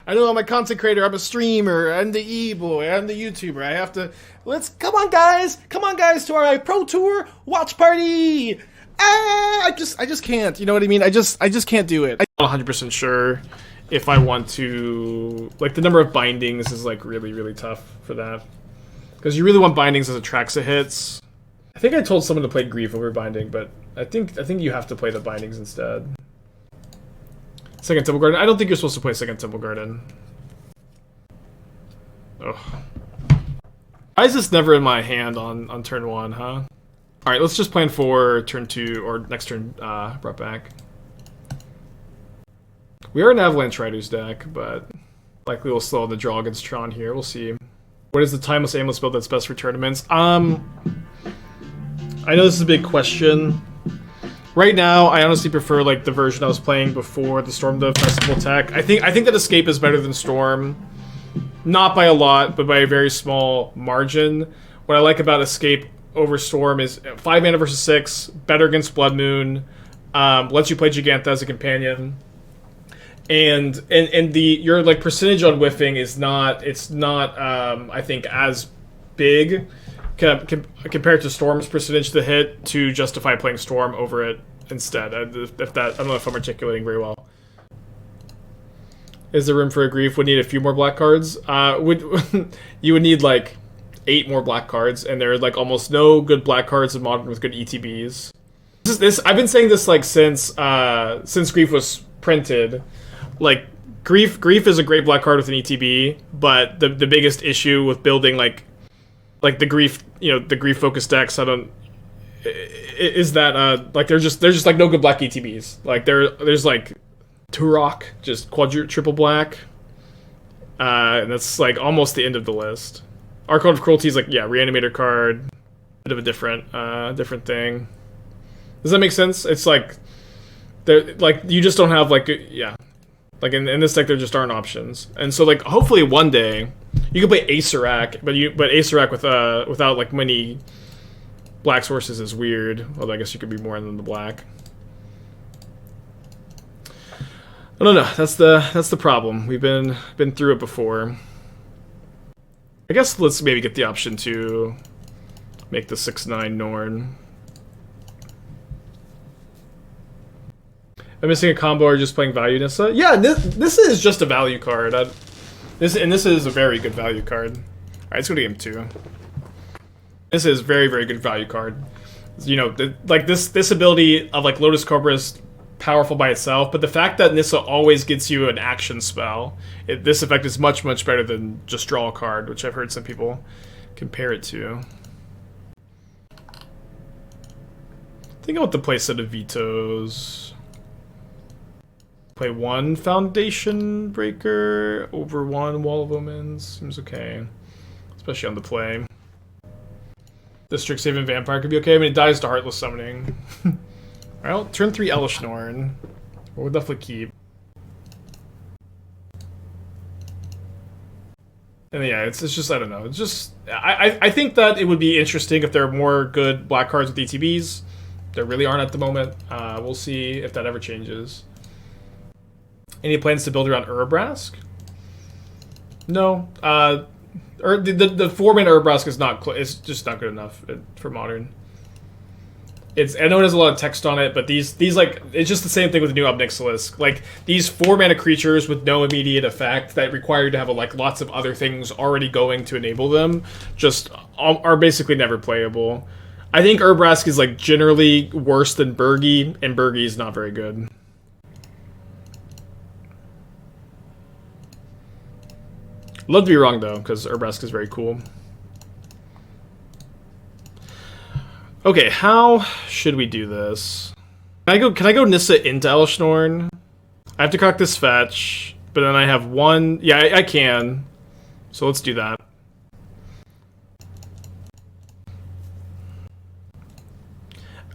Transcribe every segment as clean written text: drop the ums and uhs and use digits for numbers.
I know I'm a content creator, I'm a streamer, I'm the e-boy, I'm the YouTuber. I have to... Come on, guys to our Pro Tour watch party! I just can't, you know what I mean? I just can't do it. I'm not 100% sure if I want to... Like, the number of bindings is, like, really, really tough for that. Because you really want bindings as Atraxa hits. I think I told someone to play Grief over Binding, but I think you have to play the bindings instead. Second Temple Garden. I don't think you're supposed to play Second Temple Garden. Ugh. Why is this never in my hand on turn 1, huh? Alright, let's just plan for turn 2, or next turn, brought back. We are an Avalanche Riders deck, but likely we'll slow the draw against Tron here. We'll see. What is the timeless aimless build that's best for tournaments? I know this is a big question. Right now, I honestly prefer like the version I was playing before the Storm the Festival tech. I think that Escape is better than Storm. Not by a lot, but by a very small margin. What I like about Escape over Storm is 5 mana versus 6, better against Blood Moon, lets you play Giganta as a companion. And your like percentage on whiffing is not I think as big compared to Storm's percentage to hit to justify playing Storm over it instead. I don't know if I'm articulating very well. Is there room for a Grief? Would need a few more black cards. You would need like 8 more black cards, and there are like almost no good black cards in Modern with good ETBs. I've been saying this like since Grief was printed. Like Grief is a great black card with an ETB, but the biggest issue with building like the Grief, the Grief focused decks, is that like there's just like no good black ETBs. Like there's like Turok, just triple black, and that's like almost the end of the list. Archon of Cruelty is like, yeah, Reanimator card, bit of a different thing. Does that make sense? It's like you just don't have like like in this deck there just aren't options, and so like hopefully one day you can play Acerak, but Acerak without like many black sources is weird. Although I guess you could be more than the black. I don't know. That's the problem. We've been through it before. I guess let's maybe get the option to make the 6/9 Norn. I'm missing a combo or just playing value Nissa? Yeah, this is just a value card. This is a very good value card. Alright, let's go to game 2. This is very, very good value card. Like this ability of like Lotus Cobra is powerful by itself, but the fact that Nissa always gets you an action spell, this effect is much, much better than just draw a card, which I've heard some people compare it to. Think about the playset of Veto's. Play 1 Foundation Breaker over 1 Wall of Omens. Seems okay. Especially on the play. The Strixhaven Vampire could be okay. I mean, it dies to Heartless Summoning. Alright, turn 3 Elesh Norn. We'll definitely keep. And yeah, it's just, I don't know. It's just, I think that it would be interesting if there are more good black cards with ETBs. There really aren't at the moment. We'll see if that ever changes. Any plans to build around Urabrask? No. The 4-mana Urabrask is it's just not good enough for Modern. I know it has a lot of text on it, but these like, it's just the same thing with the new Obnixilis. Like, these 4-mana creatures with no immediate effect that require you to have like lots of other things already going to enable them just are basically never playable. I think Urabrask is like generally worse than Burgi, and Burgi is not very good. Love to be wrong though, because Urabrask is very cool. Okay, how should we do this? Can I go Nissa into Elesh Norn? I have to cock this fetch, but then I have one. Yeah, I can. So let's do that.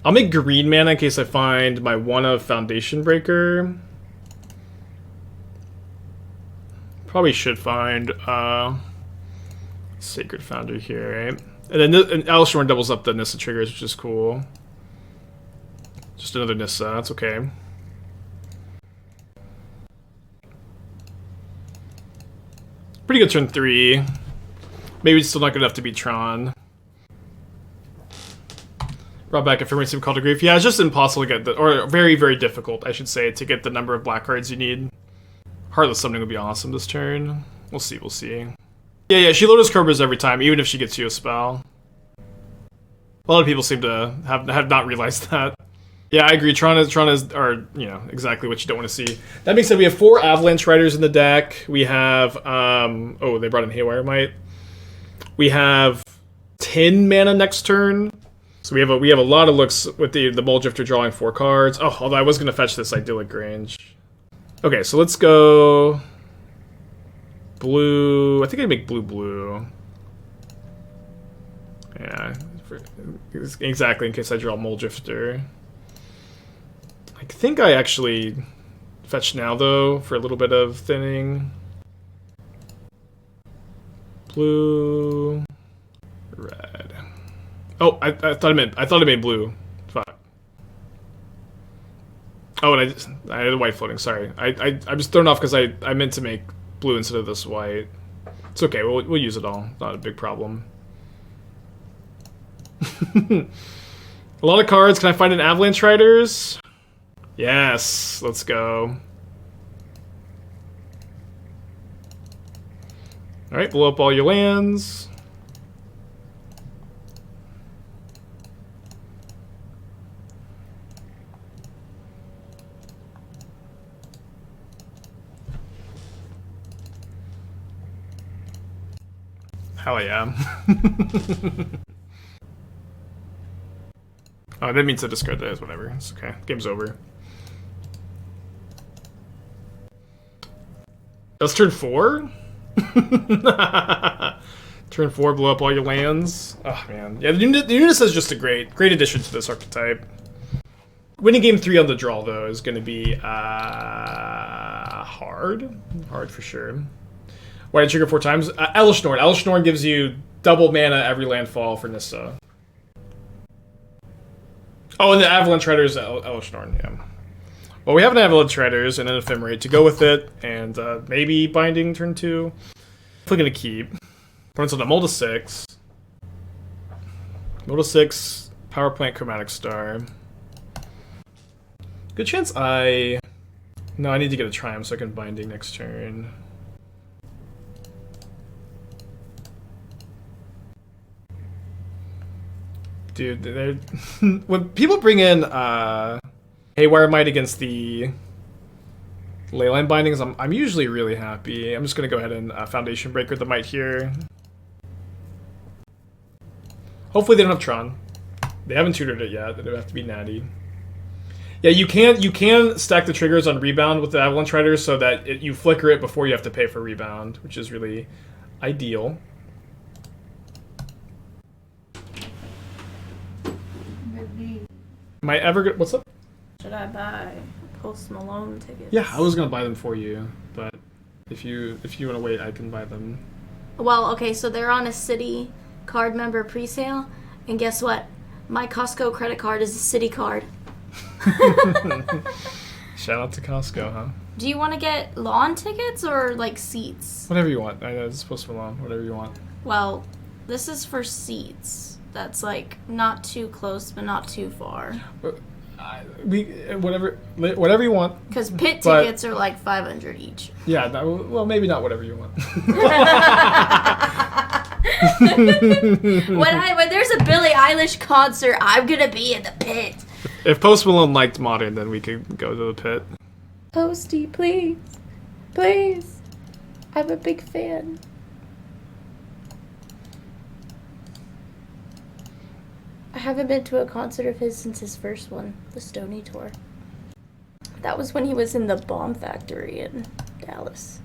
I'll make green mana in case I find my 1 of Foundation Breaker. Probably should find Sacred Foundry here, right? And then Elesh Norn doubles up the Nissa triggers, which is cool. Just another Nissa, that's okay. Pretty good turn 3. Maybe it's still not good enough to beat Tron. Brought back Ephemerate, Call to Grief. Yeah, it's just impossible to get or very, very difficult, I should say, to get the number of black cards you need. Heartless Summoning would be awesome this turn. We'll see, we'll see. Yeah, she lotus Cobras every time, even if she gets you a spell. A lot of people seem to have not realized that. Yeah, I agree. Tron is, you know, exactly what you don't want to see. That being said, we have 4 Avalanche Riders in the deck. We have, oh, they brought in Haywire Might. We have 10 mana next turn. So we have a lot of looks with the Mulldrifter drawing 4 cards. Oh, although I was going to fetch this Idyllic Grange. Okay, so let's go blue. I think I make blue. Yeah, exactly, in case I draw Mulldrifter. I think I actually fetch now, though, for a little bit of thinning. Blue, red. Oh, I thought I made blue. Fuck. Oh, and I had a white floating. Sorry, I was thrown off because I meant to make blue instead of this white. It's okay. We'll use it all. Not a big problem. A lot of cards. Can I find an Avalanche Riders? Yes. Let's go. All right. Blow up all your lands. Hell yeah. Oh, I didn't mean to discard that. Whatever. It's okay. Game's over. That's turn 4? Turn 4, blow up all your lands. Oh, man. Yeah, the Nissa is just a great addition to this archetype. Winning game 3 on the draw, though, is going to be hard. Hard for sure. Why did I trigger 4 times? Elesh Norn. Elesh Norn gives you double mana every landfall for Nissa. Oh, and the Avalanche Riders, Elesh Norn, yeah. Well, we have an Avalanche Riders and an Ephemerate to go with it, and maybe Binding turn 2. Definitely gonna keep. Runs on a Mold of 6. Mold of 6, Power Plant, Chromatic Star. Good chance I need to get a Triumph so I can Binding next turn. Dude, when people bring in Haywire Might against the Leyline Bindings, I'm usually really happy. I'm just gonna go ahead and Foundation Breaker the Might here. Hopefully they don't have Tron. They haven't tutored it yet. It'll have to be natty. Yeah, you can stack the triggers on Rebound with the Avalanche Riders so that you flicker it before you have to pay for Rebound, which is really ideal. Am I ever gonna... What's up? Should I buy Post Malone tickets? Yeah, I was gonna buy them for you, but if you want to wait, I can buy them. Well, okay, so they're on a City card member presale, and guess what? My Costco credit card is a City card. Shout out to Costco, huh? Do you want to get lawn tickets or like seats? Whatever you want. I know it's supposed to be lawn. Whatever you want. Well, this is for seats. That's like not too close, but not too far. Whatever you want. Because pit tickets are like $500 each. Yeah, well, maybe not whatever you want. When there's a Billie Eilish concert, I'm gonna be in the pit. If Post Malone liked Modern, then we could go to the pit. Posty, please, please. I'm a big fan. I haven't been to a concert of his since his first one, the Stony Tour. That was when he was in the Bomb Factory in Dallas.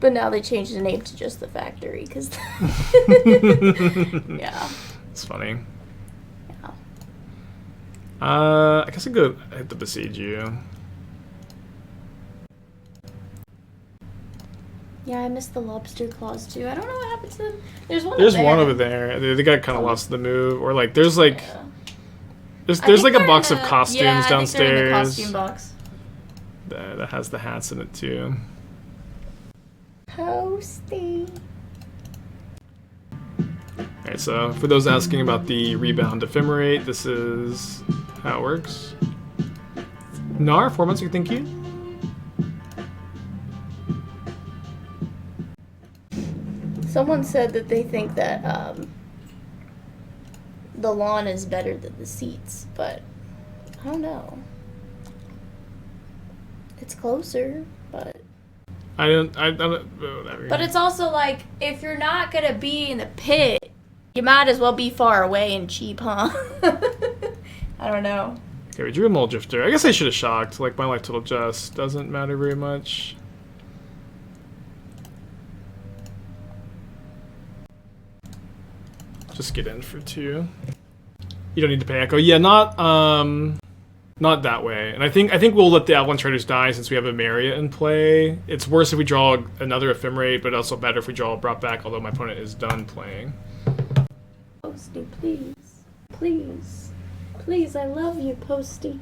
But now they changed the name to just the Factory, because... yeah. It's funny. Yeah. I guess I could hit the Besiege You. Yeah, I missed the Lobster Claws, too. I don't know what happened to them. There's one over there. They got kind of lost the move. Or, like, there's, like... Yeah. There's like, a box of costumes downstairs. Yeah, I think they're in the costume box. That has the hats in it, too. Posty. Alright, so for those asking about the rebound Ephemerate, this is how it works. Nar, 4 months, thank you. Someone said that they think that the lawn is better than the seats, but I don't know. It's closer, but... I don't, whatever. But it's also like, if you're not gonna be in the pit, you might as well be far away and cheap, huh? I don't know. Okay, we drew a Mulldrifter. I guess I should have shocked. Like, my life total just doesn't matter very much. Just get in for 2. You don't need to pay Echo. Yeah, not that way. And I think we'll let the Avalanche Riders die since we have Emeria in play. It's worse if we draw another Ephemerate, but also better if we draw a brought back, although my opponent is done playing. Posty, please. Please. Please, I love you, Posty.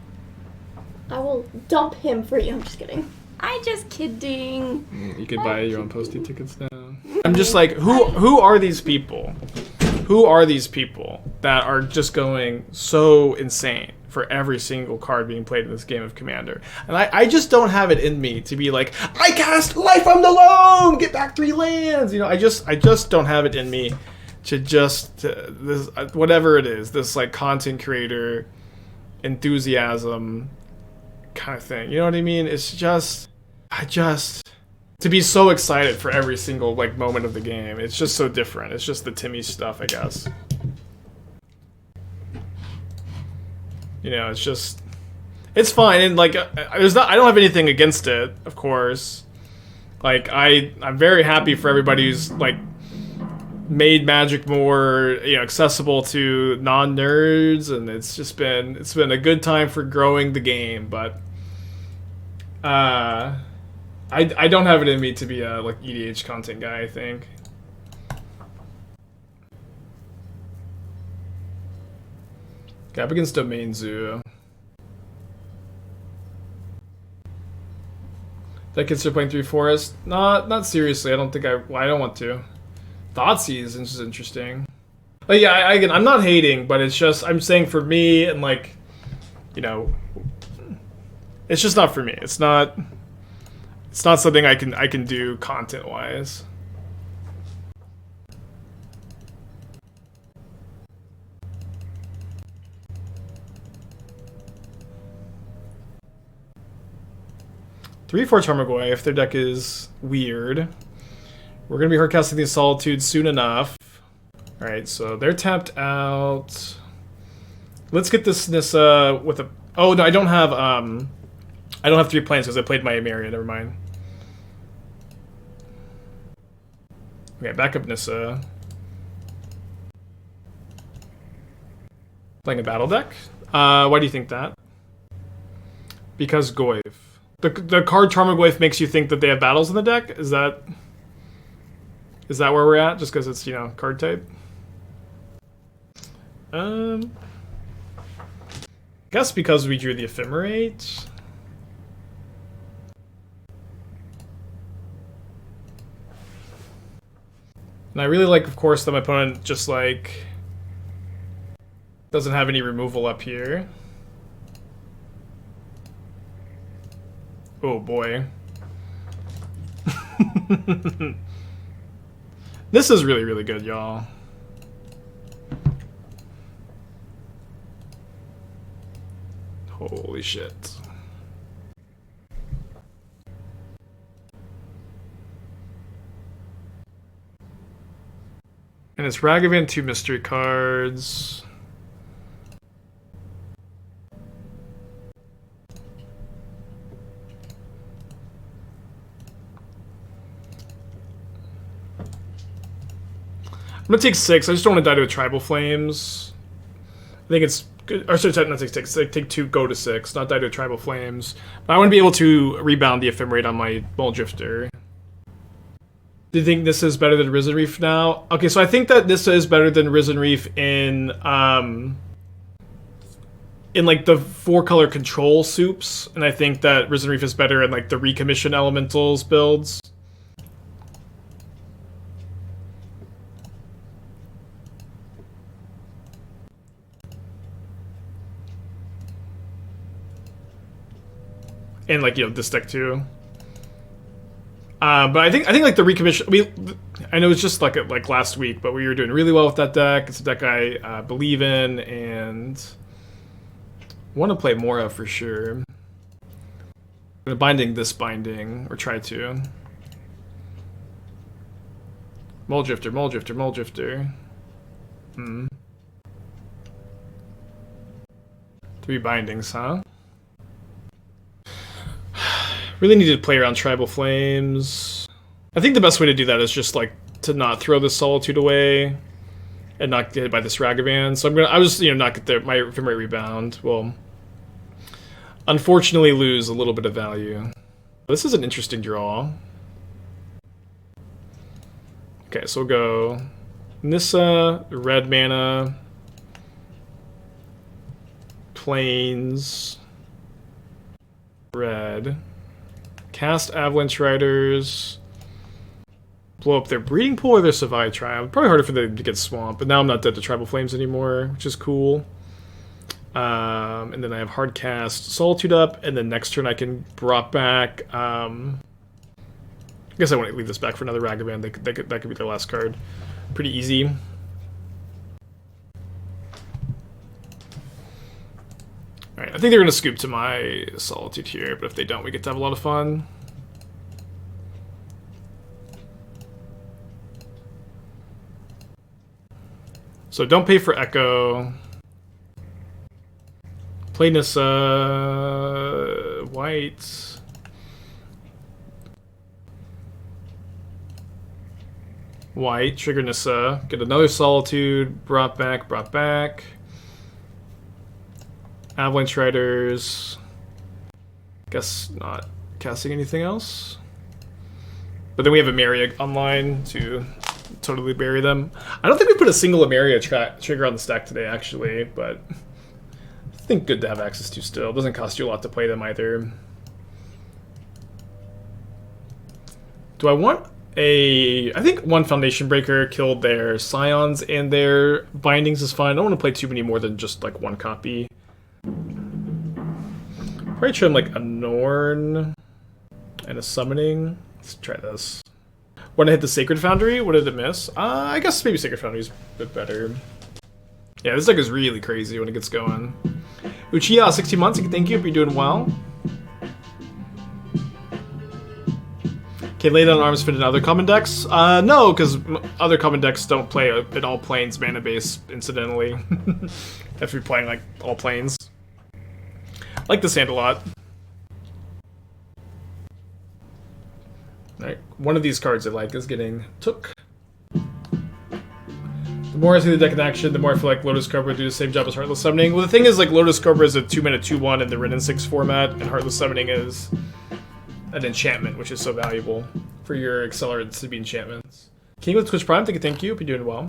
I will dump him for you. I'm just kidding. I'm just kidding. You could buy your own Posty tickets now. I'm just like, who are these people? Who are these people that are just going so insane for every single card being played in this game of Commander? And I just don't have it in me to be like, I cast Life on the Loam, get back 3 lands. You know, I just don't have it in me to just this whatever it is, this like content creator enthusiasm kind of thing. You know what I mean? It's just to be so excited for every single like moment of the game. It's just so different. It's just the Timmy stuff, I guess. You know, it's fine, and like I don't have anything against it, of course. Like I'm very happy for everybody who's like made Magic more, you know, accessible to non-nerds, and it's been a good time for growing the game, but I don't have it in me to be a like EDH content guy, I think. Okay, up against Domain Zoo. That kid's still playing 3 Forest? Not seriously. I don't think I don't want to. Thoughtseize is interesting. But yeah, again, I'm not hating, but it's just I'm saying for me and like, you know, it's just not for me. It's not something I can do content wise. Three, 4 Tarmogoyf, if their deck is weird. We're gonna be hardcasting the Solitude soon enough. Alright, so they're tapped out. Let's get this Nissa with a... Oh no, I don't have 3 plans because I played my Emeria, never mind. Okay, backup Nissa. Playing a battle deck? Why do you think that? Because Goyf. The card Tarmogoyf makes you think that they have battles in the deck? Is that where we're at? Just because it's, you know, card type? Guess because we drew the Ephemerate. And I really like, of course, that my opponent just, like, doesn't have any removal up here. Oh, boy. This is really, really good, y'all. Holy shit. And it's Ragavan, 2 mystery cards. I'm gonna take 6. I just don't want to die to a Tribal Flames. I think it's good. Or sorry, not take 6. Take 2, go to 6. Not die to a Tribal Flames. But I want to be able to rebound the Ephemerate on my Mulldrifter. Do you think Nissa is better than Risen Reef now? Okay, so I think that Nissa is better than Risen Reef in like the 4-color control soups, and I think that Risen Reef is better in like the recommission elementals builds. And like, you know, this deck too. But I think like the recommission. I know it's just like last week, but we were doing really well with that deck. It's a deck I believe in and want to play more of for sure. I'm gonna binding this binding or try to. Mulldrifter, Mulldrifter, Mulldrifter. 3 bindings, huh? Really need to play around Tribal Flames. I think the best way to do that is just like to not throw this Solitude away and not get hit by this Ragavan. So I was, you know, not get my Ephemerate Rebound. Well, unfortunately lose a little bit of value. This is an interesting draw. Okay, so we'll go Nissa, red mana, Plains, red. Cast Avalanche Riders. Blow up their Breeding Pool or their Savai Triumph. Probably harder for them to get Swamp, but now I'm not dead to Tribal Flames anymore, which is cool. And then I have hard cast Solitude up, and then next turn I can brought back. I guess I want to leave this back for another Ragavan. That could be the last card. Pretty easy. Alright, I think they're going to scoop to my Solitude here, but if they don't, we get to have a lot of fun. So don't pay for Echo. Play Nissa. White. White. Trigger Nissa. Get another Solitude. Brought back. Brought back. Avalanche Riders. Guess not casting anything else. But then we have Emeria online to totally bury them. I don't think we put a single Emeria trigger on the stack today, actually, but I think good to have access to still. It doesn't cost you a lot to play them either. Do I want a... I think one Foundation Breaker killed their Scions and their Bindings is fine. I don't want to play too many more than just like one copy. Probably trim like a Norn and a Summoning. Let's try this. When I hit the Sacred Foundry, what did it miss? I guess maybe Sacred Foundry is a bit better. Yeah, this deck is really crazy when it gets going. Uchiha, 16 months, thank you, hope you're doing well. Okay, Lay Down Arms fit in other common decks? No, because other common decks don't play an all planes mana base, incidentally. If you're playing like all planes. I like this hand a lot. Alright, one of these cards I like is getting took. The more I see the deck in action, the more I feel like Lotus Cobra would do the same job as Heartless Summoning. Well, the thing is, like, Lotus Cobra is a 2-mana 2/1 in the Ren and 6 format, and Heartless Summoning is an enchantment, which is so valuable for your accelerants to be enchantments. King with Twitch Prime, thank you, hope you're doing well.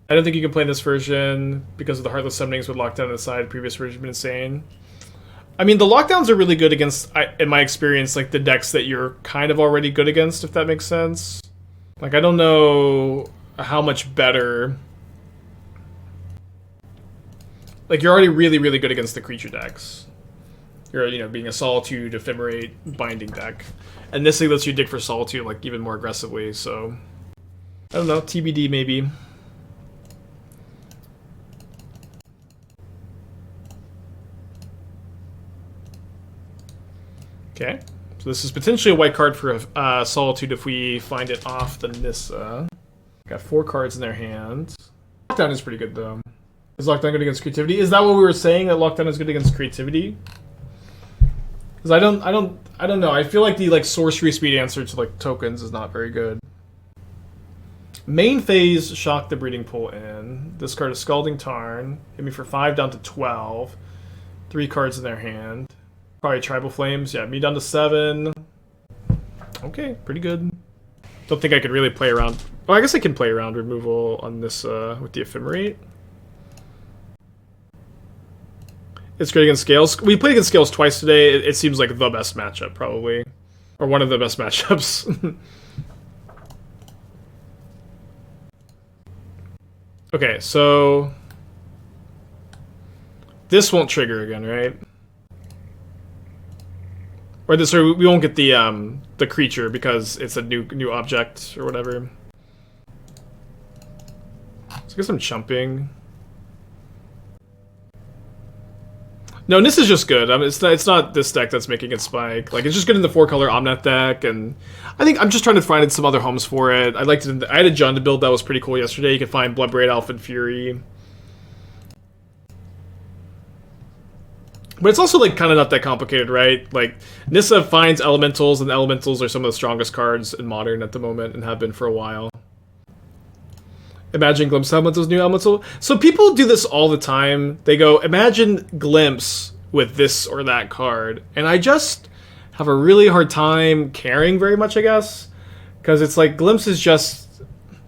I don't think you can play this version because of the Heartless Summonings would lock down on the side. Previous version has been insane. I mean, the lockdowns are really good against, in my experience, like the decks that you're kind of already good against, if that makes sense. Like, I don't know how much better. Like, you're already really, really good against the creature decks. You're, you know, being a Solitude, Ephemerate, Binding deck. And this thing lets you dig for Solitude, like, even more aggressively, so. I don't know, TBD maybe. Okay, so this is potentially a white card for Solitude if we find it off the Nissa. Got 4 cards in their hand. Lockdown is pretty good though. Is Lockdown good against creativity? Is that what we were saying, that Lockdown is good against creativity? Because I don't know. I feel like the sorcery speed answer to like tokens is not very good. Main phase, shock the Breeding Pool in. This card is Scalding Tarn. Hit me for 5 down to 12. 3 cards in their hand. Probably Tribal Flames. Yeah, me down to 7. Okay, pretty good. Don't think I could really play around. Well, I guess I can play around removal on this with the Ephemerate. It's great against Scales. We played against Scales twice today. It seems like the best matchup, probably. Or one of the best matchups. Okay, so... This won't trigger again, right? Or this, or we won't get the creature because it's a new object or whatever. Let's get some chumping. No, this is just good. I mean, it's not this deck that's making it spike. Like, it's just good in the 4-color Omnath deck, and I think I'm just trying to find some other homes for it. I liked it. I had a Jund build that was pretty cool yesterday. You can find Bloodbraid, Elf, and Fury. But it's also, like, kind of not that complicated, right? Like, Nissa finds Elementals, and Elementals are some of the strongest cards in Modern at the moment, and have been for a while. Imagine Glimpse Elemental's new Elemental. So people do this all the time. They go, imagine Glimpse with this or that card. And I just have a really hard time caring very much, I guess. Because it's like, Glimpse is just...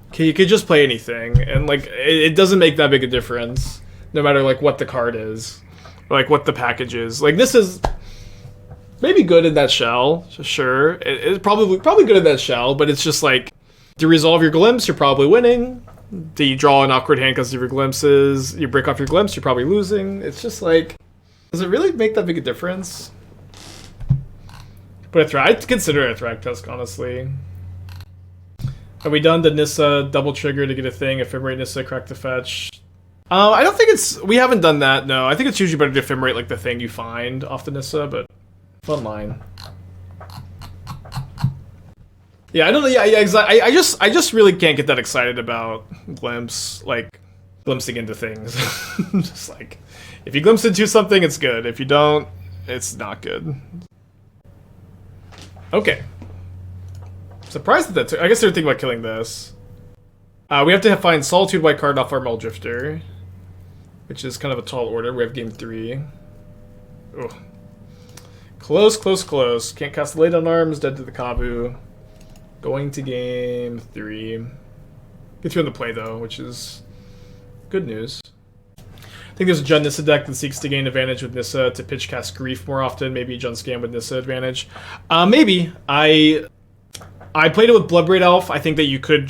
Okay, you could just play anything. And, like, it doesn't make that big a difference. No matter, like, what the card is. Or, like, what the package is. Like, this is... maybe good in that shell. Sure. It's probably good in that shell. But it's just like... to resolve your Glimpse, you're probably winning. Do you draw an awkward hand because of your glimpses? You break off your glimpse, you're probably losing. It's just like, does it really make that big a difference? But I'd consider it a Thragtusk, honestly. Are we done the Nissa double trigger to get a thing? Ephemerate Nissa, crack the fetch. I don't think we haven't done that, no. I think it's usually better to ephemerate like the thing you find off the Nissa, but fun line. Yeah, I don't know. Yeah, exactly. I just really can't get that excited about glimpse, like glimpsing into things. Just like, if you glimpse into something, it's good. If you don't, it's not good. Okay. Surprised that I guess they're thinking about killing this. We have to find Solitude white card off our Mulldrifter, which is kind of a tall order. We have game 3. Oh, close, close, close. Can't cast the Lay Down Arms. Dead to the Kavu. Going to game 3. Get through on the play, though, which is good news. I think there's a Jund Nissa deck that seeks to gain advantage with Nissa to pitch cast Grief more often. Maybe Jund Scam with Nissa advantage. Maybe. I played it with Bloodbraid Elf. I think that you could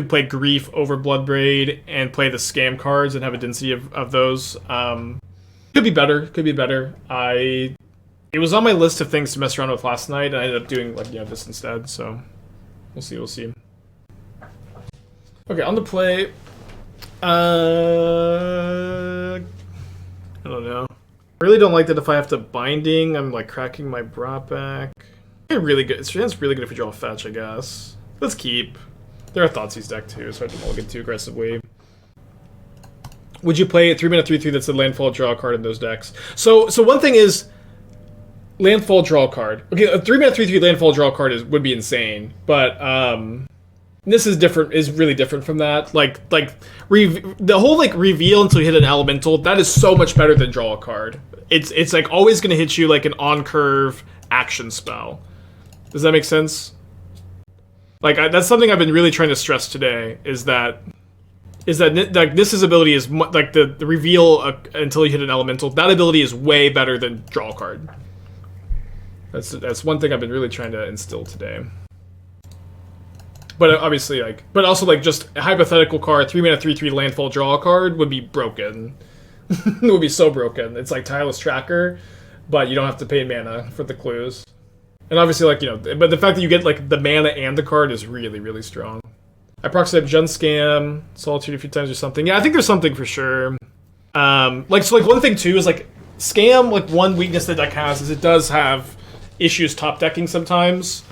play Grief over Bloodbraid and play the Scam cards and have a density of those. Could be better. Could be better. It was on my list of things to mess around with last night, and I ended up doing like this instead. So we'll see. We'll see. Okay, on the play. I don't know. I really don't like that if I have to binding, I'm like cracking my brought back. Really good. It's really good if you draw a fetch, I guess. Let's keep. There are Thoughtseize deck too, so I don't mulligan too aggressively. Would you play a 3-mana 3/3 that's a landfall draw card in those decks? So one thing is. Landfall draw card. Okay, a 3-mana 3/3 landfall draw card would be insane, but this is different. Is really different from that. Like the whole like reveal until you hit an elemental. That is so much better than draw a card. It's like always going to hit you like an on curve action spell. Does that make sense? Like that's something I've been really trying to stress today. Is that like Nissa's ability is like the reveal until you hit an elemental. That ability is way better than draw a card. That's one thing I've been really trying to instill today. But obviously, but also just a hypothetical card, 3-mana 3/3 landfall draw card would be broken. It would be so broken. It's like Tireless Tracker, but you don't have to pay mana for the clues. And obviously, but the fact that you get the mana and the card is really, really strong. I proxy up Jund Scam, Solitude a few times or something. Yeah, I think there's something for sure. One thing too is Scam. One weakness the deck has is it does have issues top decking sometimes.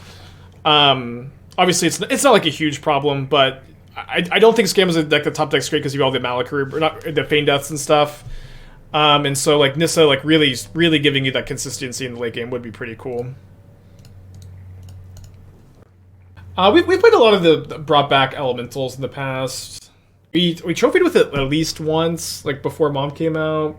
Obviously, it's not like a huge problem, but I don't think Scam is a deck that top decks great because you have all the Malakar, or not the Feign Deaths and stuff. And so Nissa really giving you that consistency in the late game would be pretty cool. We played a lot of the brought back elementals in the past. We trophied with it at least once, before Mom came out.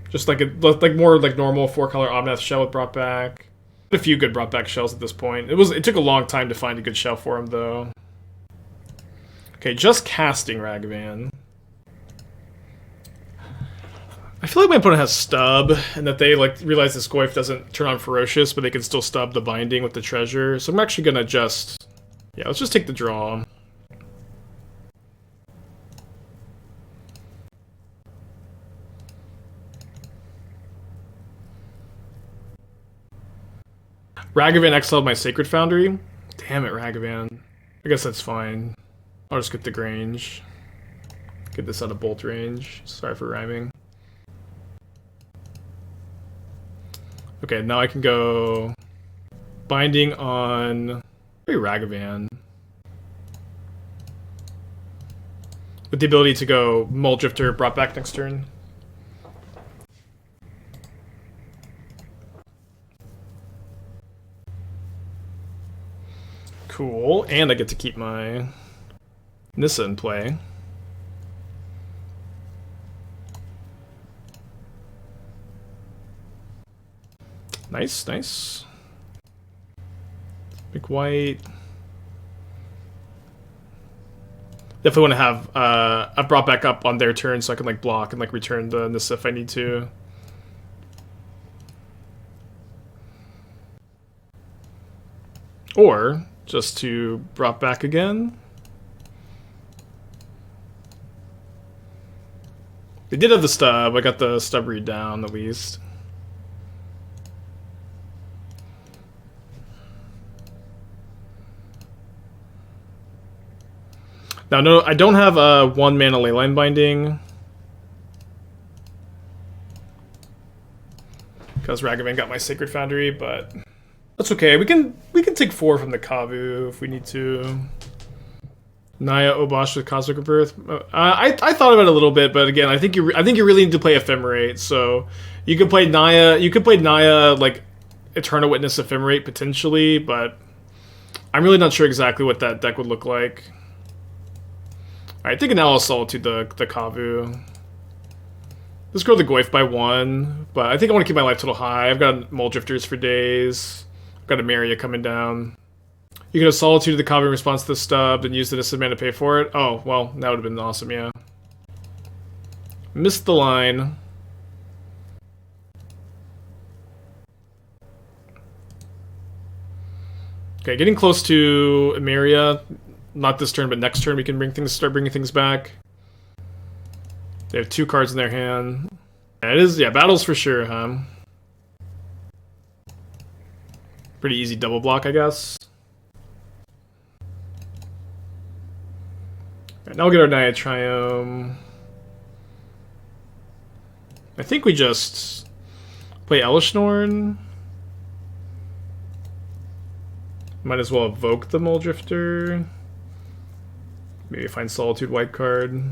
Just more normal 4-color Omnath shell with brought back. A few good brought back shells at this point. It took a long time to find a good shell for him though. Okay, just casting Ragavan. I feel like my opponent has stub, and that they realize the Scoif doesn't turn on ferocious, but they can still stub the binding with the treasure. So I'm actually gonna let's just take the draw. Ragavan exiled my Sacred Foundry. Damn it, Ragavan. I guess that's fine. I'll just get the Grange. Get this out of bolt range. Sorry for rhyming. Okay, now I can go binding on maybe Ragavan. With the ability to go Mulldrifter brought back next turn. Cool, and I get to keep my Nissa in play. Nice, nice. Big white. Definitely want to have a brought back up on their turn so I can like block and like return the Nissa if I need to. Or just to brought back again. They did have the stub. I got the stub read down at least. Now, no, I don't have a 1 mana Leyline Binding. Because Ragavan got my Sacred Foundry, but that's okay. We can take 4 from the Kavu if we need to. Naya Obosh with Cosmic Rebirth. I thought about it a little bit, but again, I think you really need to play Ephemerate. So you could play Naya. You could play Naya like Eternal Witness Ephemerate potentially, but I'm really not sure exactly what that deck would look like. Alright, I think now I'll Solitude the Kavu. Let's grow the Goyf by 1, but I think I want to keep my life total high. I've got Mulldrifters for days. I've got Emeria coming down. You can have Solitude the Kavu in response to the stub and use the Nissa mana to pay for it. Oh, well, that would have been awesome, yeah. Missed the line. Okay, getting close to Emeria. Not this turn, but next turn we can start bringing things back. They have 2 cards in their hand. Yeah, it is, yeah, battles for sure, huh? Pretty easy double block, I guess. Alright, now we'll get our Naya Triumph. I think we just play Elesh Norn. Might as well evoke the Mulldrifter. Maybe find Solitude white card.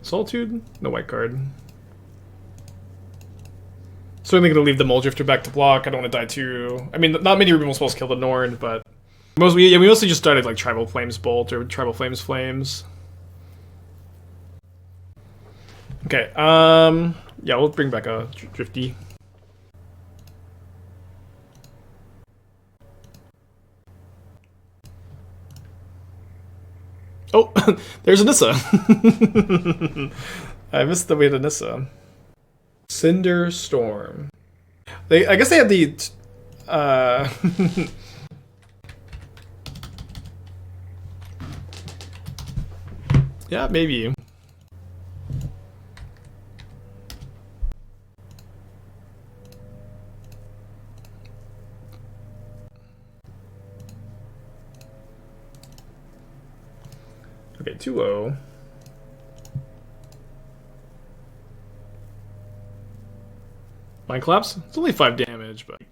Solitude? No white card. Certainly gonna leave the Mulldrifter back to block. I don't want to die too. I mean, not many removal spells kill the Norn, but we mostly just started like Tribal Flames Bolt or Tribal Flames Flames. Okay, yeah, we'll bring back a Drifty. Oh, there's a Nissa. I missed the way to Nissa. Cinder Storm. I guess they had the yeah, maybe. Okay, 2-0. Mind Collapse? It's only 5 damage, but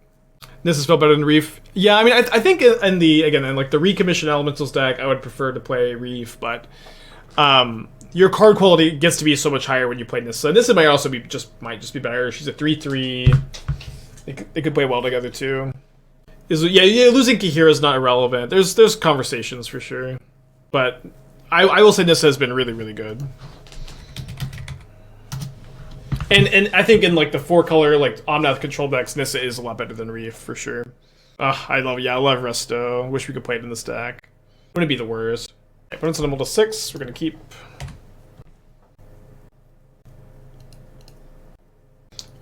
Nissa's felt better than Reef. Yeah, I mean, I think in like the recommissioned Elementals deck, I would prefer to play Reef, but your card quality gets to be so much higher when you play Nissa. Nissa might also be might just be better. She's a 3/3. They could play well together too. Yeah, losing Kihira is not irrelevant. There's conversations for sure, but I will say Nissa has been really, really good. And I think in like the 4-color like Omnath control decks, Nissa is a lot better than Reef for sure. I love Resto. Wish we could play it in this deck. Wouldn't be the worst. Okay, put it on to 6. We're gonna keep.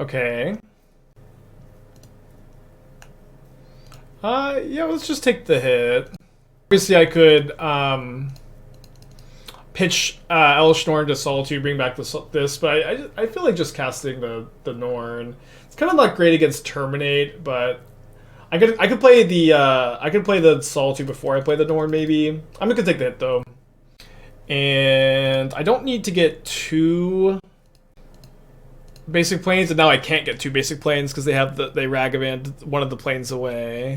Okay. Yeah, let's just take the hit. Obviously, I could pitch Elesh Norn to Solitude, bring back this, but I feel like just casting the Norn. kind of not great against Terminate, but I could play the Solitude before I play the Norn maybe. I'm gonna take the hit though. And I don't need to get 2 basic planes, and now I can't get 2 basic planes because they Ragavan one of the planes away.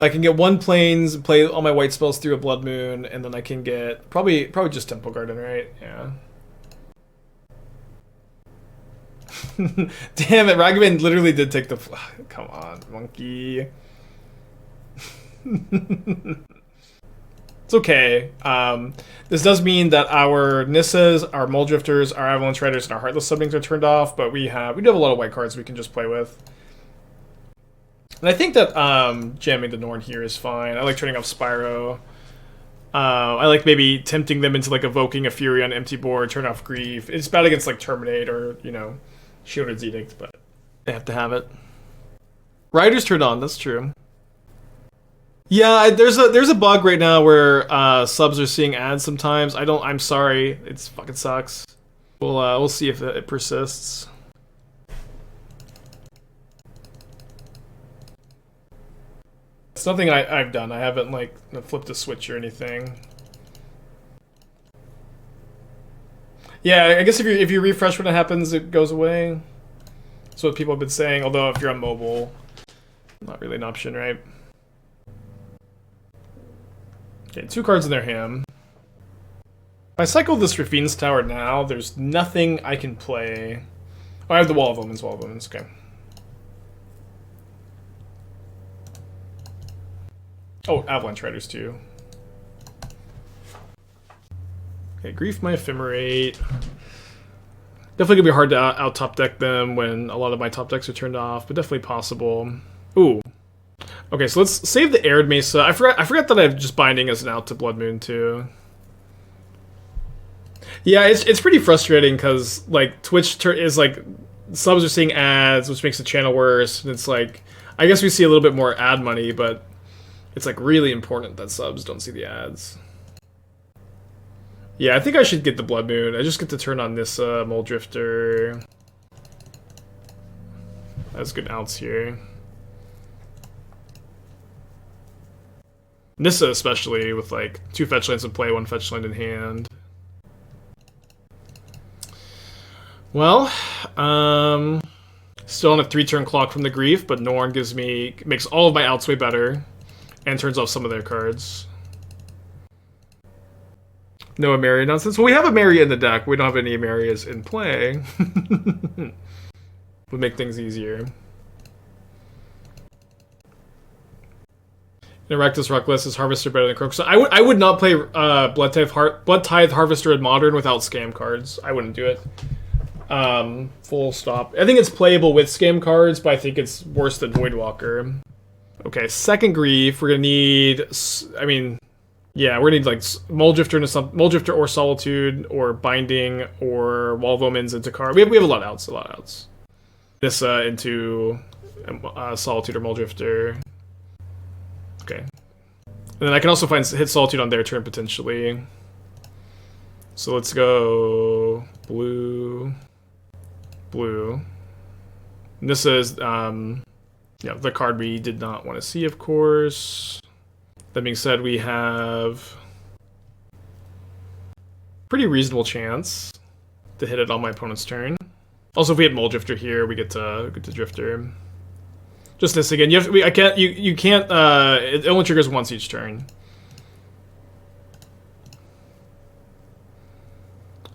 I can get 1 planes, play all my white spells through a Blood Moon, and then I can get probably just Temple Garden, right? Yeah. Damn it, Ragavan literally did take the... Come on, monkey. It's okay. This does mean that our Nissas, our Mulldrifters, our Avalanche Riders, and our Heartless Summonings are turned off, but we do have a lot of white cards we can just play with. And I think that jamming the Norn here is fine. I like turning off Spyro. I like maybe tempting them into like evoking a Fury on empty board, turn off Grief. It's bad against like Terminate or, you know, Shielded's Edict, but they have to have it. Riders turned on, that's true. Yeah, there's a bug right now where subs are seeing ads sometimes. I'm sorry, it's fucking sucks. We'll see if it persists. It's nothing I've done. I haven't like flipped a switch or anything. Yeah, I guess if you refresh when it happens, it goes away. That's what people have been saying. Although if you're on mobile, not really an option, right? Okay, 2 cards in their hand. If I cycle this Raffine's Tower now, there's nothing I can play. Oh, I have the Wall of Omens. Okay. Oh, Avalanche Riders too. Okay, Grief my Ephemerate. Definitely gonna be hard to out top deck them when a lot of my top decks are turned off, but definitely possible. Ooh. Okay, so let's save the Arid Mesa. I forgot that I have just Binding as an out to Blood Moon too. Yeah, it's pretty frustrating because like Twitch is like subs are seeing ads, which makes the channel worse. And it's like I guess we see a little bit more ad money, but it's like really important that subs don't see the ads. Yeah, I think I should get the Blood Moon. I just get to turn on Nissa, Mulldrifter. That's good outs here. Nissa especially, with like 2 fetch lands in play, 1 fetch land in hand. Well, still on a 3-turn clock from the Grief, but Norn makes all of my outs way better, and turns off some of their cards. No Emeria nonsense. Well, we have Emeria in the deck. We don't have any Emerias in play. Would make things easier. In Reckless Reckless is Harvester better than Croak? So I would not play Blood Tithe Harvester in Modern without scam cards. I wouldn't do it. Full stop. I think it's playable with scam cards, but I think it's worse than Voidwalker. Okay, second Grief. We're gonna need. I mean, yeah, we're gonna need like Mulldrifter or Solitude or Binding or Wall of Omens into card. We have a lot of outs. Nissa into Solitude or Mulldrifter. Okay. And then I can also hit Solitude on their turn potentially. So let's go blue. Nissa is yeah, the card we did not want to see, of course. That being said, we have pretty reasonable chance to hit it on my opponent's turn. Also, if we hit Mulldrifter here, we get to Drifter. Just this again. You can't. It only triggers once each turn.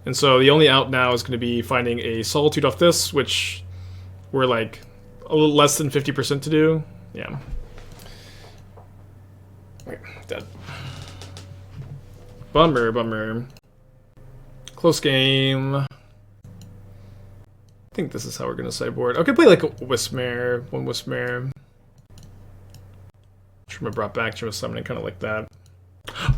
And so the only out now is going to be finding a Solitude off this, which we're like a little less than 50% to do. Yeah. Wait, dead. Bummer. Close game. I think this is how we're gonna sideboard. Okay, play like a Wispmare, 1 Wispmare. Truma brought back Truma Summoning, kind of like that.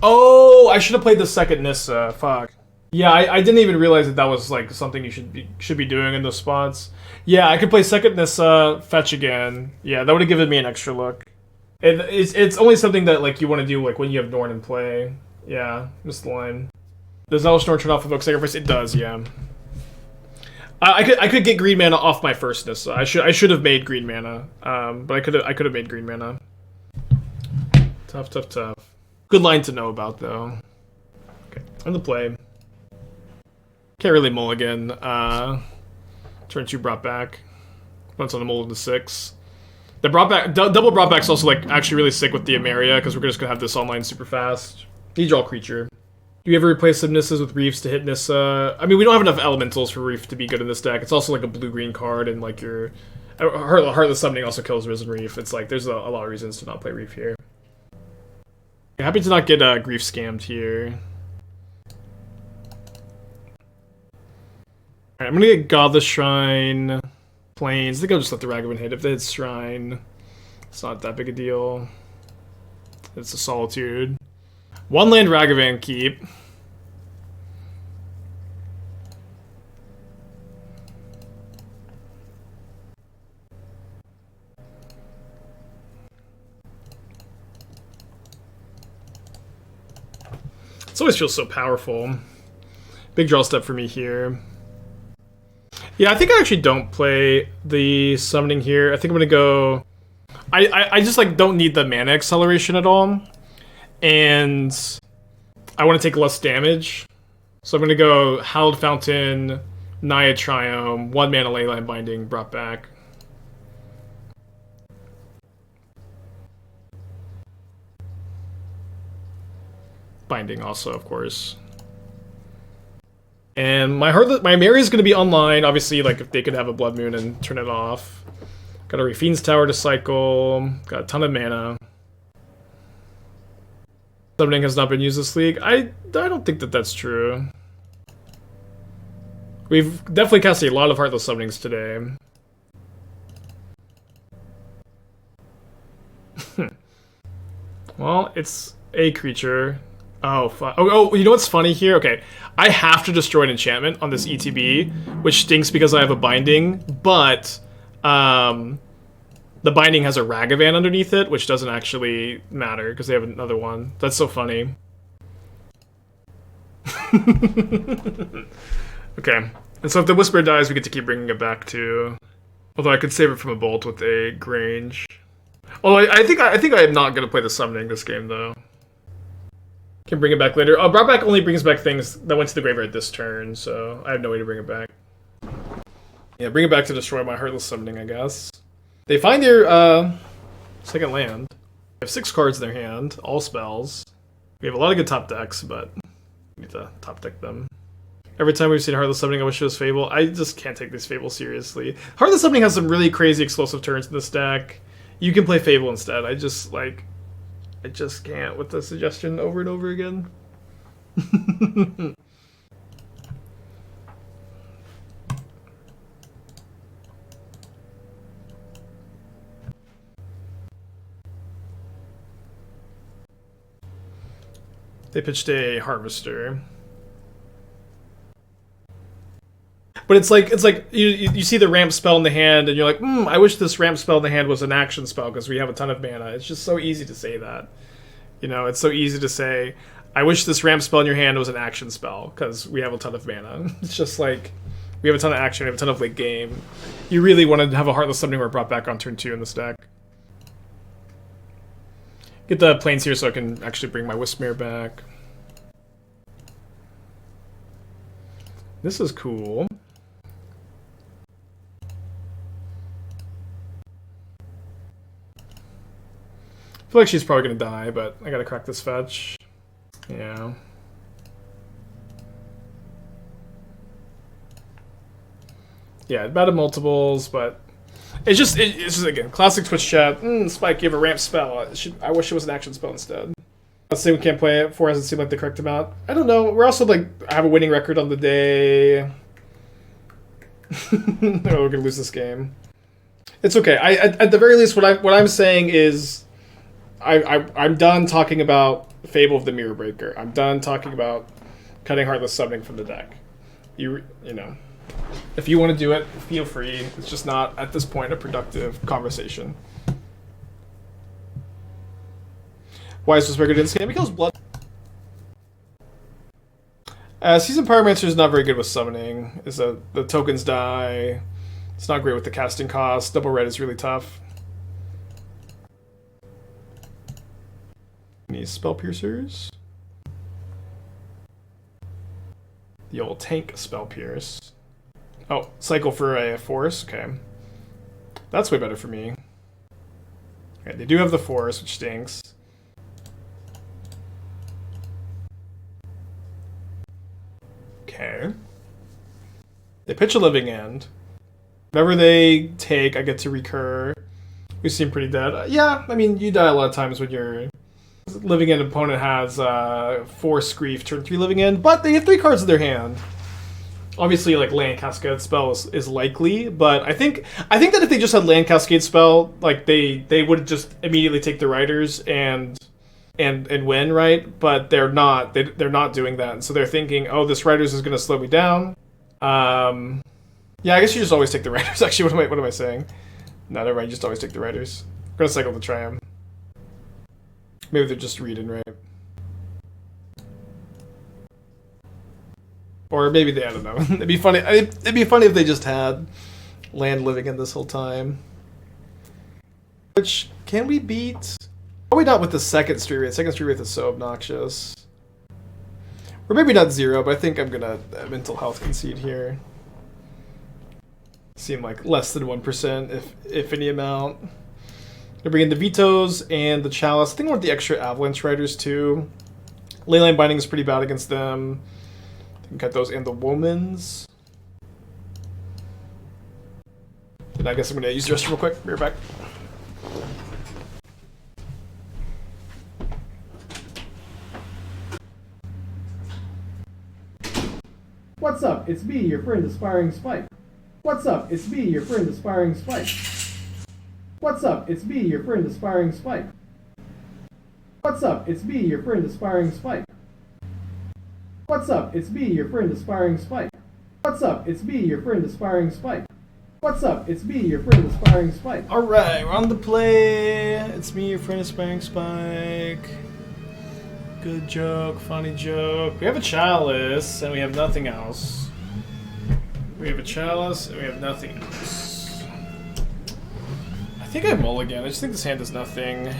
Oh, I should have played the second Nissa. Fuck. Yeah, I didn't even realize that was like something you should be doing in those spots. Yeah, I could play second Nissa, fetch again. Yeah, that would have given me an extra look. It's only something that like you want to do like when you have Norn in play. Yeah, missed the line. Does Elesh Norn turn off Evoke Sacrifice? It does, yeah. I could get green mana off my first Nissa. I should have made green mana. But I could have made green mana. Tough. Good line to know about though. Okay, on the play. Can't really mulligan. Turn 2 brought back. Once on the mold into 6. The brought back double brought back's also like actually really sick with the Emeria because we're just gonna have this online super fast. You draw creature. Do you ever replace some Nissas with Reefs to hit Nissa? I mean, we don't have enough elementals for Reef to be good in this deck. It's also like a blue-green card, and like your Heartless Summoning also kills Risen Reef. It's like there's a lot of reasons to not play Reef here. Happy to not get Grief scammed here. Alright, I'm gonna get Godless Shrine, Plains. I think I'll just let the Ragavan hit. If they hit Shrine, it's not that big a deal. It's a Solitude. 1 land Ragavan keep. It always feels so powerful. Big draw step for me here. Yeah, I think I actually don't play the summoning here. I think I'm gonna go... I just like don't need the mana acceleration at all. And I want to take less damage. So I'm gonna go Hallowed Fountain, Naya Triome, 1 mana Leyline Binding, brought back. Binding also, of course. And my Emeria is going to be online, obviously, like if they could have a Blood Moon and turn it off. Got a Raffine's Tower to cycle, got a ton of mana. Summoning has not been used this league. I don't think that that's true. We've definitely casted a lot of Heartless Summonings today. Well, it's a creature. Oh, you know what's funny here? Okay, I have to destroy an enchantment on this ETB, which stinks because I have a binding, but the binding has a Ragavan underneath it, which doesn't actually matter because they have another one. That's so funny. Okay, and so if the Wispmare dies, we get to keep bringing it back to... Although I could save it from a bolt with a Grange. Although I think I am not going to play the summoning this game, though. Can bring it back later. Brought back only brings back things that went to the graveyard this turn, so I have no way to bring it back. Yeah, bring it back to destroy my Heartless Summoning, I guess. They find their second land. They have 6 cards in their hand, all spells. We have a lot of good top decks, but we need to top deck them. Every time we've seen Heartless Summoning, I wish it was Fable. I just can't take this Fable seriously. Heartless Summoning has some really crazy explosive turns in this deck. You can play Fable instead. I just can't with the suggestion over and over again. They pitched a Harvester. But it's like you see the ramp spell in the hand and you're like, I wish this ramp spell in the hand was an action spell because we have a ton of mana. It's just so easy to say that. You know, it's so easy to say, I wish this ramp spell in your hand was an action spell because we have a ton of mana. It's just like, we have a ton of action, we have a ton of late game. You really want to have a Heartless Summoning where brought back on turn 2 in this deck. Get the plains here so I can actually bring my Wispmare back. This is cool. I feel like she's probably gonna die, but I gotta crack this fetch. Yeah. Yeah, bad at multiples, but it's just again, classic Twitch chat. Spike, you have a ramp spell. I wish it was an action spell instead. Let's say we can't play it. 4 hasn't seemed like the correct amount. I don't know. We're also like, I have a winning record on the day. We're gonna lose this game. It's okay. At the very least, what I'm saying is, I'm done talking about Fable of the Mirror Breaker. I'm done talking about cutting Heartless Summoning from the deck. You know, if you want to do it, feel free. It's just not at this point a productive conversation. Why is this record in this game? Because blood. Seasoned Pyromancer is not very good with summoning. The tokens die. It's not great with the casting cost. Double red is really tough. Need spell piercers. The old tank spell pierce. Oh, cycle for a force. Okay, that's way better for me. Okay, they do have the force, which stinks. Okay. They pitch a living end. Whatever they take, I get to recur. We seem pretty dead. Yeah, I mean, you die a lot of times when your living end opponent has Force Grief, turn 3 living end, but they have 3 cards in their hand. Obviously, like Land Cascade spell is likely, but I think that if they just had Land Cascade spell, like they would just immediately take the Riders and win, right? But they're not. They're not doing that, and so they're thinking, oh, this Riders is going to slow me down. Yeah, I guess you just always take the Riders. Actually, what am I saying? No, never mind. You just always take the Riders. I'm gonna cycle the Triumph. Maybe they're just reading, right? Or maybe they, I don't know. It'd be funny. It'd be funny if they just had land living in this whole time. Which, can we beat? Probably not with the second street rate. Second street rate is so obnoxious. Or maybe not 0, but I think I'm gonna mental health concede here. Seem like less than 1%, if any amount. Gonna bring in the Vetoes and the Chalice. I think I want the extra Avalanche Riders too. Leyline Binding is pretty bad against them. I can cut those and the Womens. And I guess I'm gonna use the rest real quick. Be right back. What's up? It's me, your friend Aspiring Spike. What's up? It's me, your friend Aspiring Spike. What's up? It's me, your friend Aspiring Spike. What's up? It's me, your friend Aspiring Spike. What's up? It's me, your friend Aspiring Spike. What's up? It's me, your friend Aspiring Spike. What's up? It's me, your friend Aspiring Spike. Alright, we're on the play. It's me, your friend Aspiring Spike. Good joke, funny joke. We have a Chalice, and we have nothing else. We have a Chalice, and we have nothing else. I think I mulligan. I just think this hand does nothing.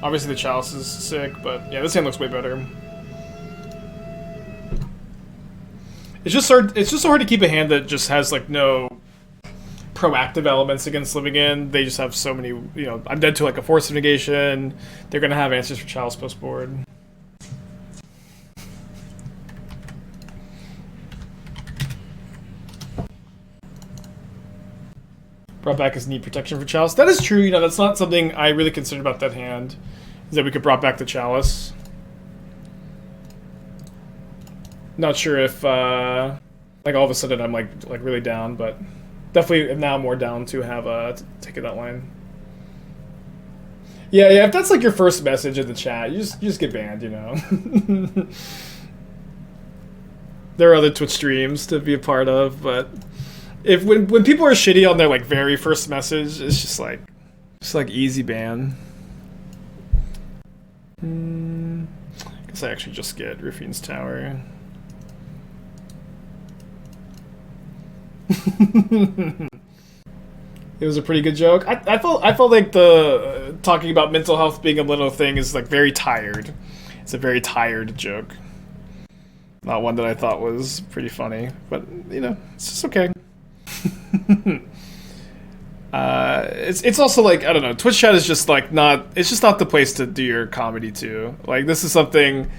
Obviously the Chalice is sick, but yeah, this hand looks way better. It's just so hard to keep a hand that just has like no proactive elements against living in. They just have so many, you know, I'm dead to like a Force of Negation. They're gonna have answers for Chalice post board. Brought back his need protection for Chalice. That is true, you know, that's not something I really considered about that hand. Is that we could brought back the Chalice. Not sure if like all of a sudden I'm like really down, but definitely now more down to have take it that line. Yeah, if that's like your first message in the chat, you just get banned, you know. There are other Twitch streams to be a part of, but if when people are shitty on their like very first message, it's just like easy ban. I guess I actually just get Raffine's Tower. It was a pretty good joke. I felt like the talking about mental health being a little thing is like very tired. It's a very tired joke. Not one that I thought was pretty funny, but you know, it's just okay. It's also like, I don't know, Twitch chat is just like not, it's just not the place to do your comedy to. Like this is something,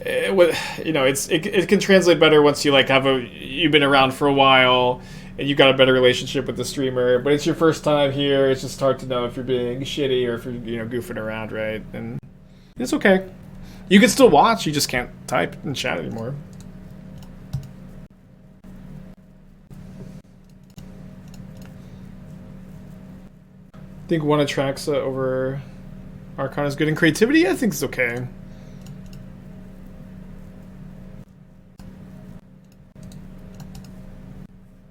you know, it can translate better once you like you've been around for a while and you've got a better relationship with the streamer, but it's your first time here. It's just hard to know if you're being shitty or if you're, you know, goofing around, right? And it's okay. You can still watch, you just can't type and chat anymore. I think one Atraxa over Arcana is good in creativity. I think it's okay. I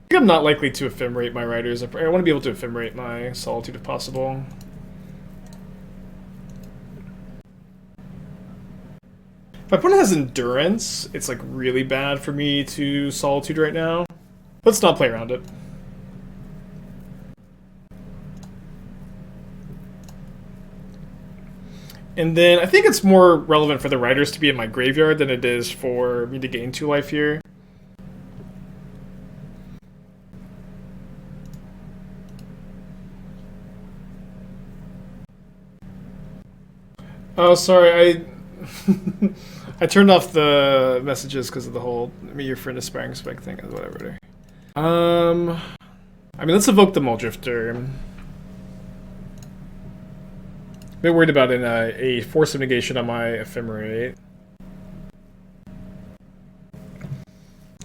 think I'm not likely to ephemerate my Riders. I want to be able to ephemerate my Solitude if possible. My opponent has Endurance. It's like really bad for me to Solitude right now. Let's not play around it. And then I think it's more relevant for the Riders to be in my graveyard than it is for me to gain 2 life here. Oh, sorry, I turned off the messages because of the whole "me your friend aspiring spec" thing, whatever. I mean, let's evoke the Mulldrifter. A bit worried about a force of negation on my Ephemerate.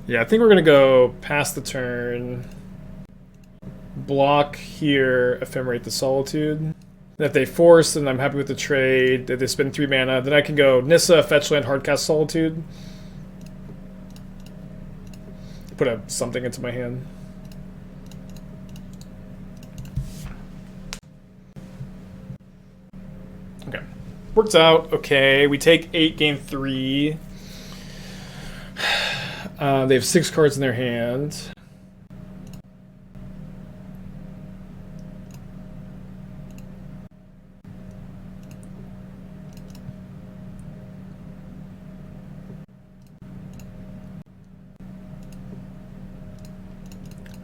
Yeah, I think we're gonna go past the turn, block here, Ephemerate the Solitude. And if they force, then I'm happy with the trade. If they spend 3 mana, then I can go Nissa, Fetchland, Hardcast Solitude. Put something into my hand. Okay. Works out. Okay, we take 8, gain 3. They have 6 cards in their hand.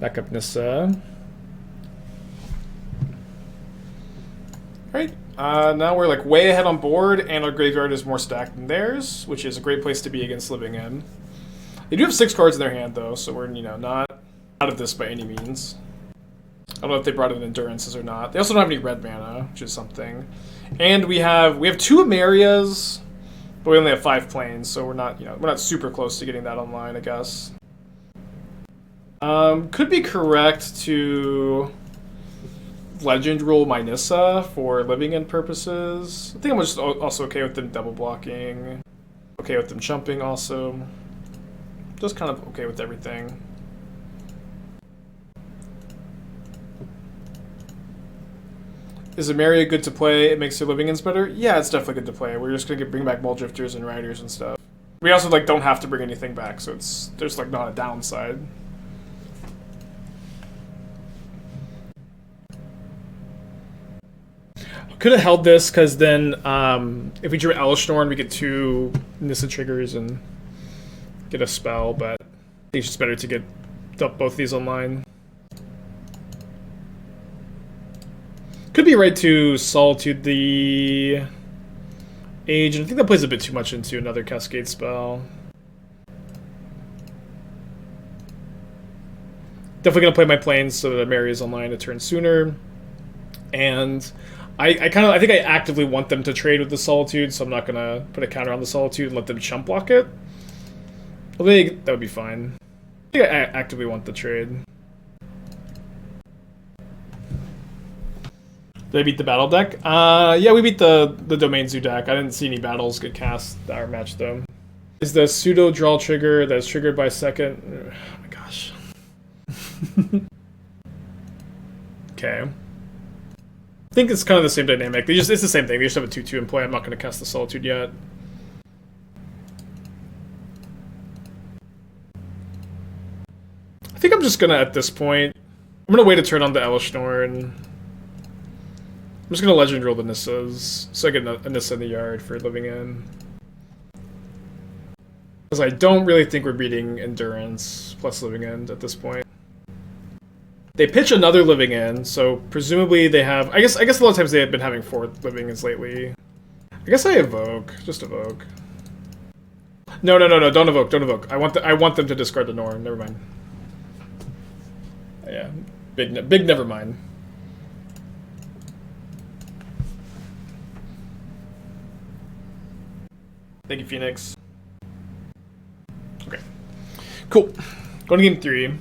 Back up Nissa. Alright, now we're like way ahead on board, and our graveyard is more stacked than theirs, which is a great place to be against Living End. They do have 6 cards in their hand though, so we're, you know, not out of this by any means. I don't know if they brought in Endurances or not. They also don't have any red mana, which is something. And we have 2 Emerias, but we only have 5 planes, so we're not, you know, we're not super close to getting that online, I guess. Could be correct to Legend Rule my Nissa for Living End purposes. I think I'm just also okay with them double blocking. Okay with them jumping also. Just kind of okay with everything. Is Emeria good to play? It makes your Living Ends better? Yeah, it's definitely good to play. We're just gonna bring back Mulldrifters and Riders and stuff. We also like don't have to bring anything back, so there's like not a downside. Could have held this, because then if we drew Elesh Norn, we get 2 Nissa triggers and get a spell, but I think it's just better to get both these online. Could be right to Solitude the Age, and I think that plays a bit too much into another Cascade spell. Definitely going to play my planes so that Emeria is online a turn sooner. And I think I actively want them to trade with the Solitude, so I'm not gonna put a counter on the Solitude and let them chump block it. I think that would be fine. I think I actively want the trade. Did I beat the battle deck? Yeah, we beat the Domain Zoo deck. I didn't see any battles get cast our match though. Is the pseudo draw trigger that's triggered by second? Oh my gosh. Okay. I think it's kind of the same dynamic. It's the same thing. They just have a 2/2 in play. I'm not going to cast the Solitude yet. I think I'm just going to, at this point, I'm going to wait a turn on the Elesh Norn. I'm just going to Legend Rule the Nissas, so I get a Nissa in the yard for Living End. Because I don't really think we're beating Endurance plus Living End at this point. They pitch another Living End, so presumably they have... I guess a lot of times they have been having 4 Living Ends lately. I guess I evoke. Just evoke. No, don't evoke. I want them to discard the Norn. Never mind. Yeah, big never mind. Thank you, Phoenix. Okay. Cool. Going to game 3.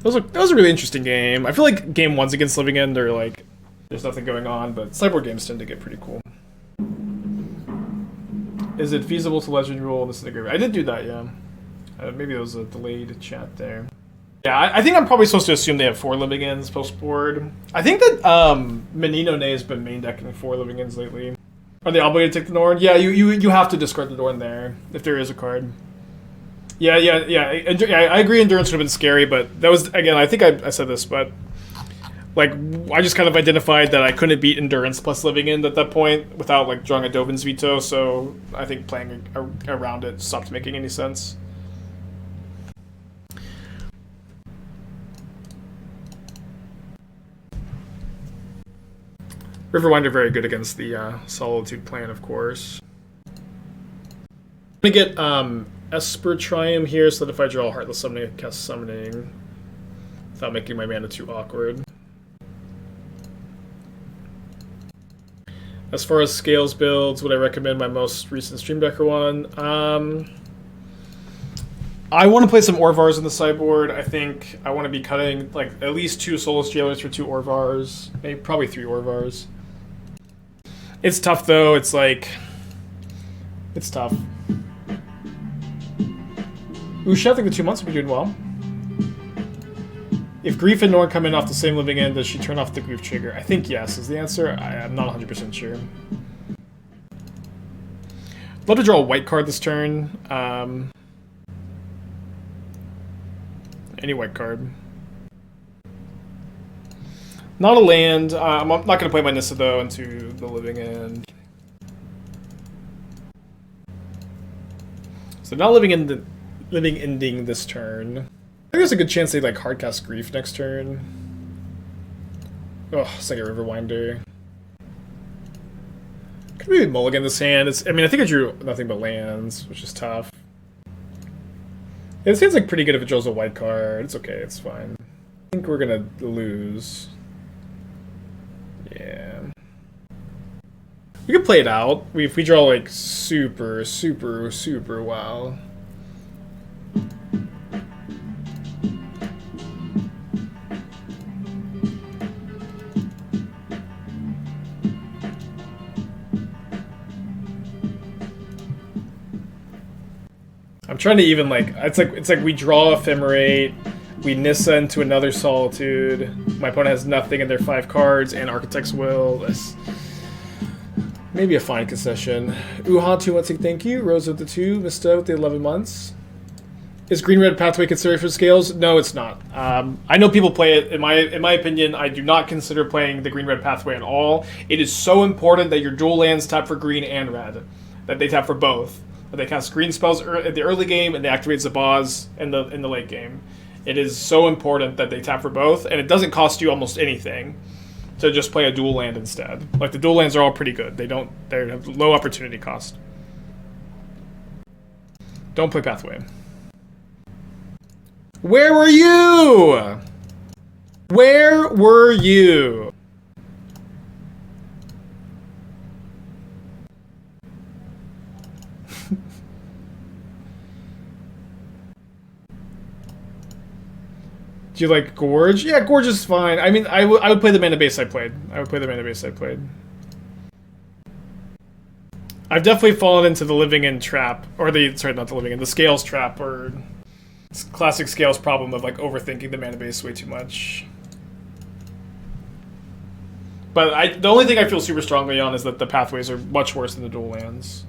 That was a really interesting game. I feel like game 1s against Living End are like, there's nothing going on, but sideboard games tend to get pretty cool. Is it feasible to Legend Rule This is the graveyard? I did do that, yeah. Maybe it was a delayed chat there. Yeah, I think I'm probably supposed to assume they have 4 Living Ends post board. I think that Menino Ne has been main decking 4 Living Ends lately. Are they obligated to take the Norn? Yeah, you have to discard the Norn there if there is a card. Yeah. I agree. Endurance would have been scary, but that was again. I think I said this, but like I just kind of identified that I couldn't beat Endurance plus Living End at that point without like drawing a Dovin's Veto. So I think playing around it stopped making any sense. Riverwinder very good against the Solitude plan, of course. I'm gonna get Esper Triumph here so that if I draw Heartless Summoning, I can cast Summoning without making my mana too awkward. As far as Scales builds, would I recommend my most recent Stream Decker one? I want to play some Orvars in the sideboard. I think I want to be cutting like at least 2 Soulless Jailers for 2 Orvars, maybe probably 3 Orvars. It's tough though. It's like it's tough. Usha, I think the 2 months will be doing well. If Grief and Norn come in off the same Living End, does she turn off the Grief trigger? I think yes is the answer. I'm not 100% sure. Love to draw a white card this turn. Any white card. Not a land. I'm not going to play my Nissa though into the Living End. So not ending this turn. I think there's a good chance they like hardcast Grief next turn. Oh, Second Riverwinder. Could maybe mulligan this hand. I mean, I think I drew nothing but lands, which is tough. It seems like pretty good if it draws a white card. It's okay, it's fine. I think we're gonna lose. Yeah. We could play it out. If we draw like super well. I'm trying to even like it's like we draw Ephemerate, we Nissa into another Solitude. My opponent has nothing in their 5 cards and Architect's Will. This maybe a fine concession. Uha2 wants to say thank you. Rose with the 2, Mista with the 11 months. Is green-red pathway considered for scales? No, it's not. I know people play it. In my opinion, I do not consider playing the green-red pathway at all. It is so important that your dual lands tap for green and red, that they tap for both. That they cast green spells at the early game and they activate Zabaz in the late game. It is so important that they tap for both, and it doesn't cost you almost anything to just play a dual land instead. Like the dual lands are all pretty good. They have low opportunity cost. Don't play pathway. Where were you? Where were you? Do you like Gorge? Yeah, Gorge is fine. I mean, I would play the mana base I played. I've definitely fallen into the Living End trap, or the Scales trap, or classic Scales problem of like overthinking the mana base way too much. But the only thing I feel super strongly on is that the pathways are much worse than the dual lands.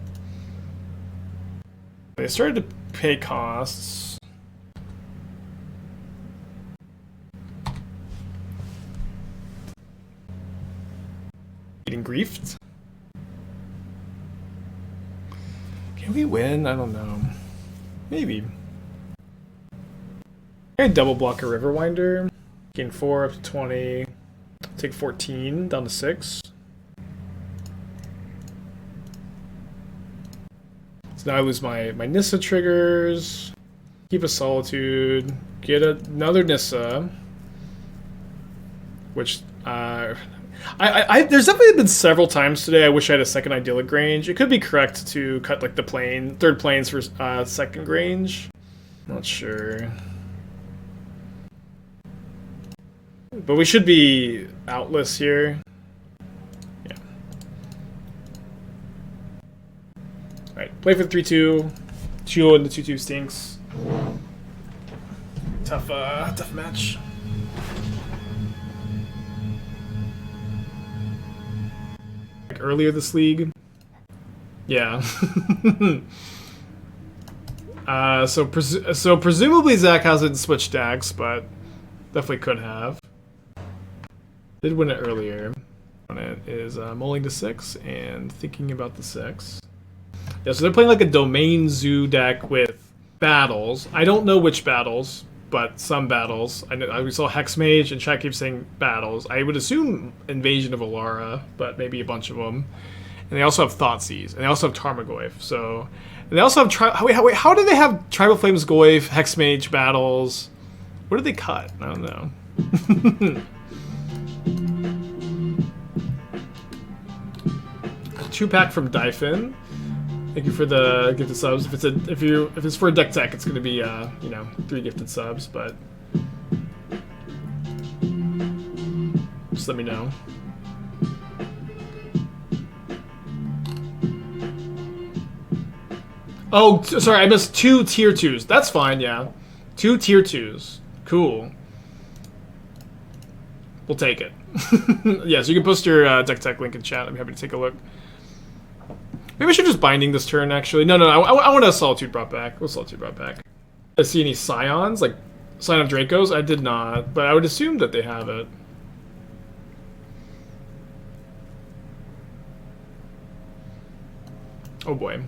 They started to pay costs. Getting griefed? Can we win? I don't know. Maybe. I double block a Riverwinder. Gain 4 up to 20. Take 14 down to 6. So now I lose my Nissa triggers. Keep a Solitude. Get another Nissa. Which, there's definitely been several times today I wish I had a second Idyllic Grange. It could be correct to cut like the third planes for second Grange. Not sure. But we should be outless here. Yeah. Alright, play for the 3-2. Chio and the 2-2 stinks. Tough match. Earlier this league. Yeah. So presumably Zach hasn't switched decks, but definitely could have. Did win it earlier. It is mulling to 6 and thinking about the 6. Yeah, so they're playing like a domain zoo deck with battles. I don't know which battles, but some battles. We saw Hexmage, and chat keeps saying battles. I would assume Invasion of Alara, but maybe a bunch of them. And they also have Thoughtseize, and they also have Tarmogoyf. So, and they also have wait, how do they have Tribal Flames Goyf, Hexmage battles? What did they cut? I don't know. 2-pack from Dyfin. Thank you for the gifted subs. If it's for a deck tech, it's gonna be 3 gifted subs, but just let me know. Oh, sorry, I missed 2 tier 2s. That's fine, yeah. 2 tier 2s. Cool. We'll take it. Yeah, so you can post your deck tech link in chat. I'm happy to take a look. Maybe I should just binding this turn, actually. No, I want a Solitude brought back. What's Solitude brought back? I see any Scions? Like, Scion of Dracos? I did not, but I would assume that they have it. Oh boy.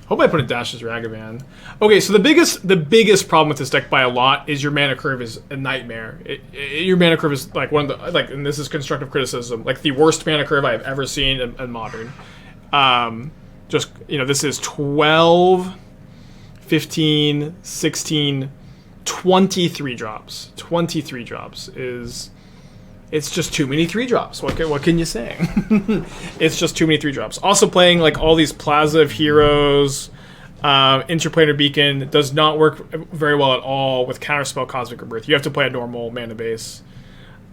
Hope I put a Dash's Ragavan. Okay, so the biggest problem with this deck by a lot is your mana curve is a nightmare. Your mana curve is like one of the and this is constructive criticism, like the worst mana curve I've ever seen in Modern. Just this is 12, 15, 16, 23 drops. 23 drops is. It's just too many 3-drops. What can you say? It's just too many 3-drops. Also playing like all these Plaza of Heroes, Interplanar Beacon does not work very well at all with Counterspell Cosmic Rebirth. You have to play a normal mana base.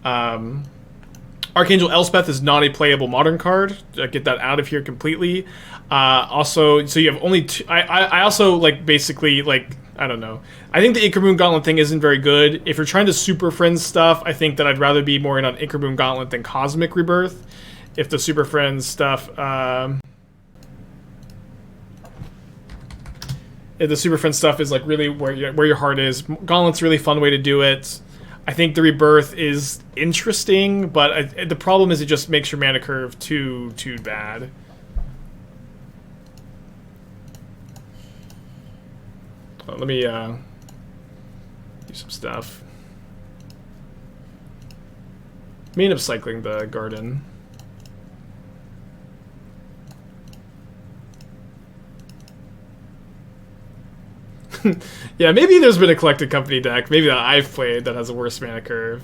Archangel Elspeth is not a playable Modern card. Get that out of here completely. Also, so you have only 2. I also basically I don't know. I think the Inkermoon Gauntlet thing isn't very good. If you're trying to Super Friends stuff, I think that I'd rather be more in on Inkermoon Gauntlet than Cosmic Rebirth. If the Super Friends stuff, if the Super Friends stuff is really where your heart is, Gauntlet's a really fun way to do it. I think the Rebirth is interesting, but the problem is it just makes your mana curve too bad. Let me do some stuff. May end up cycling the garden. Yeah, maybe there's been a Collected Company deck, maybe that I've played, that has a worse mana curve.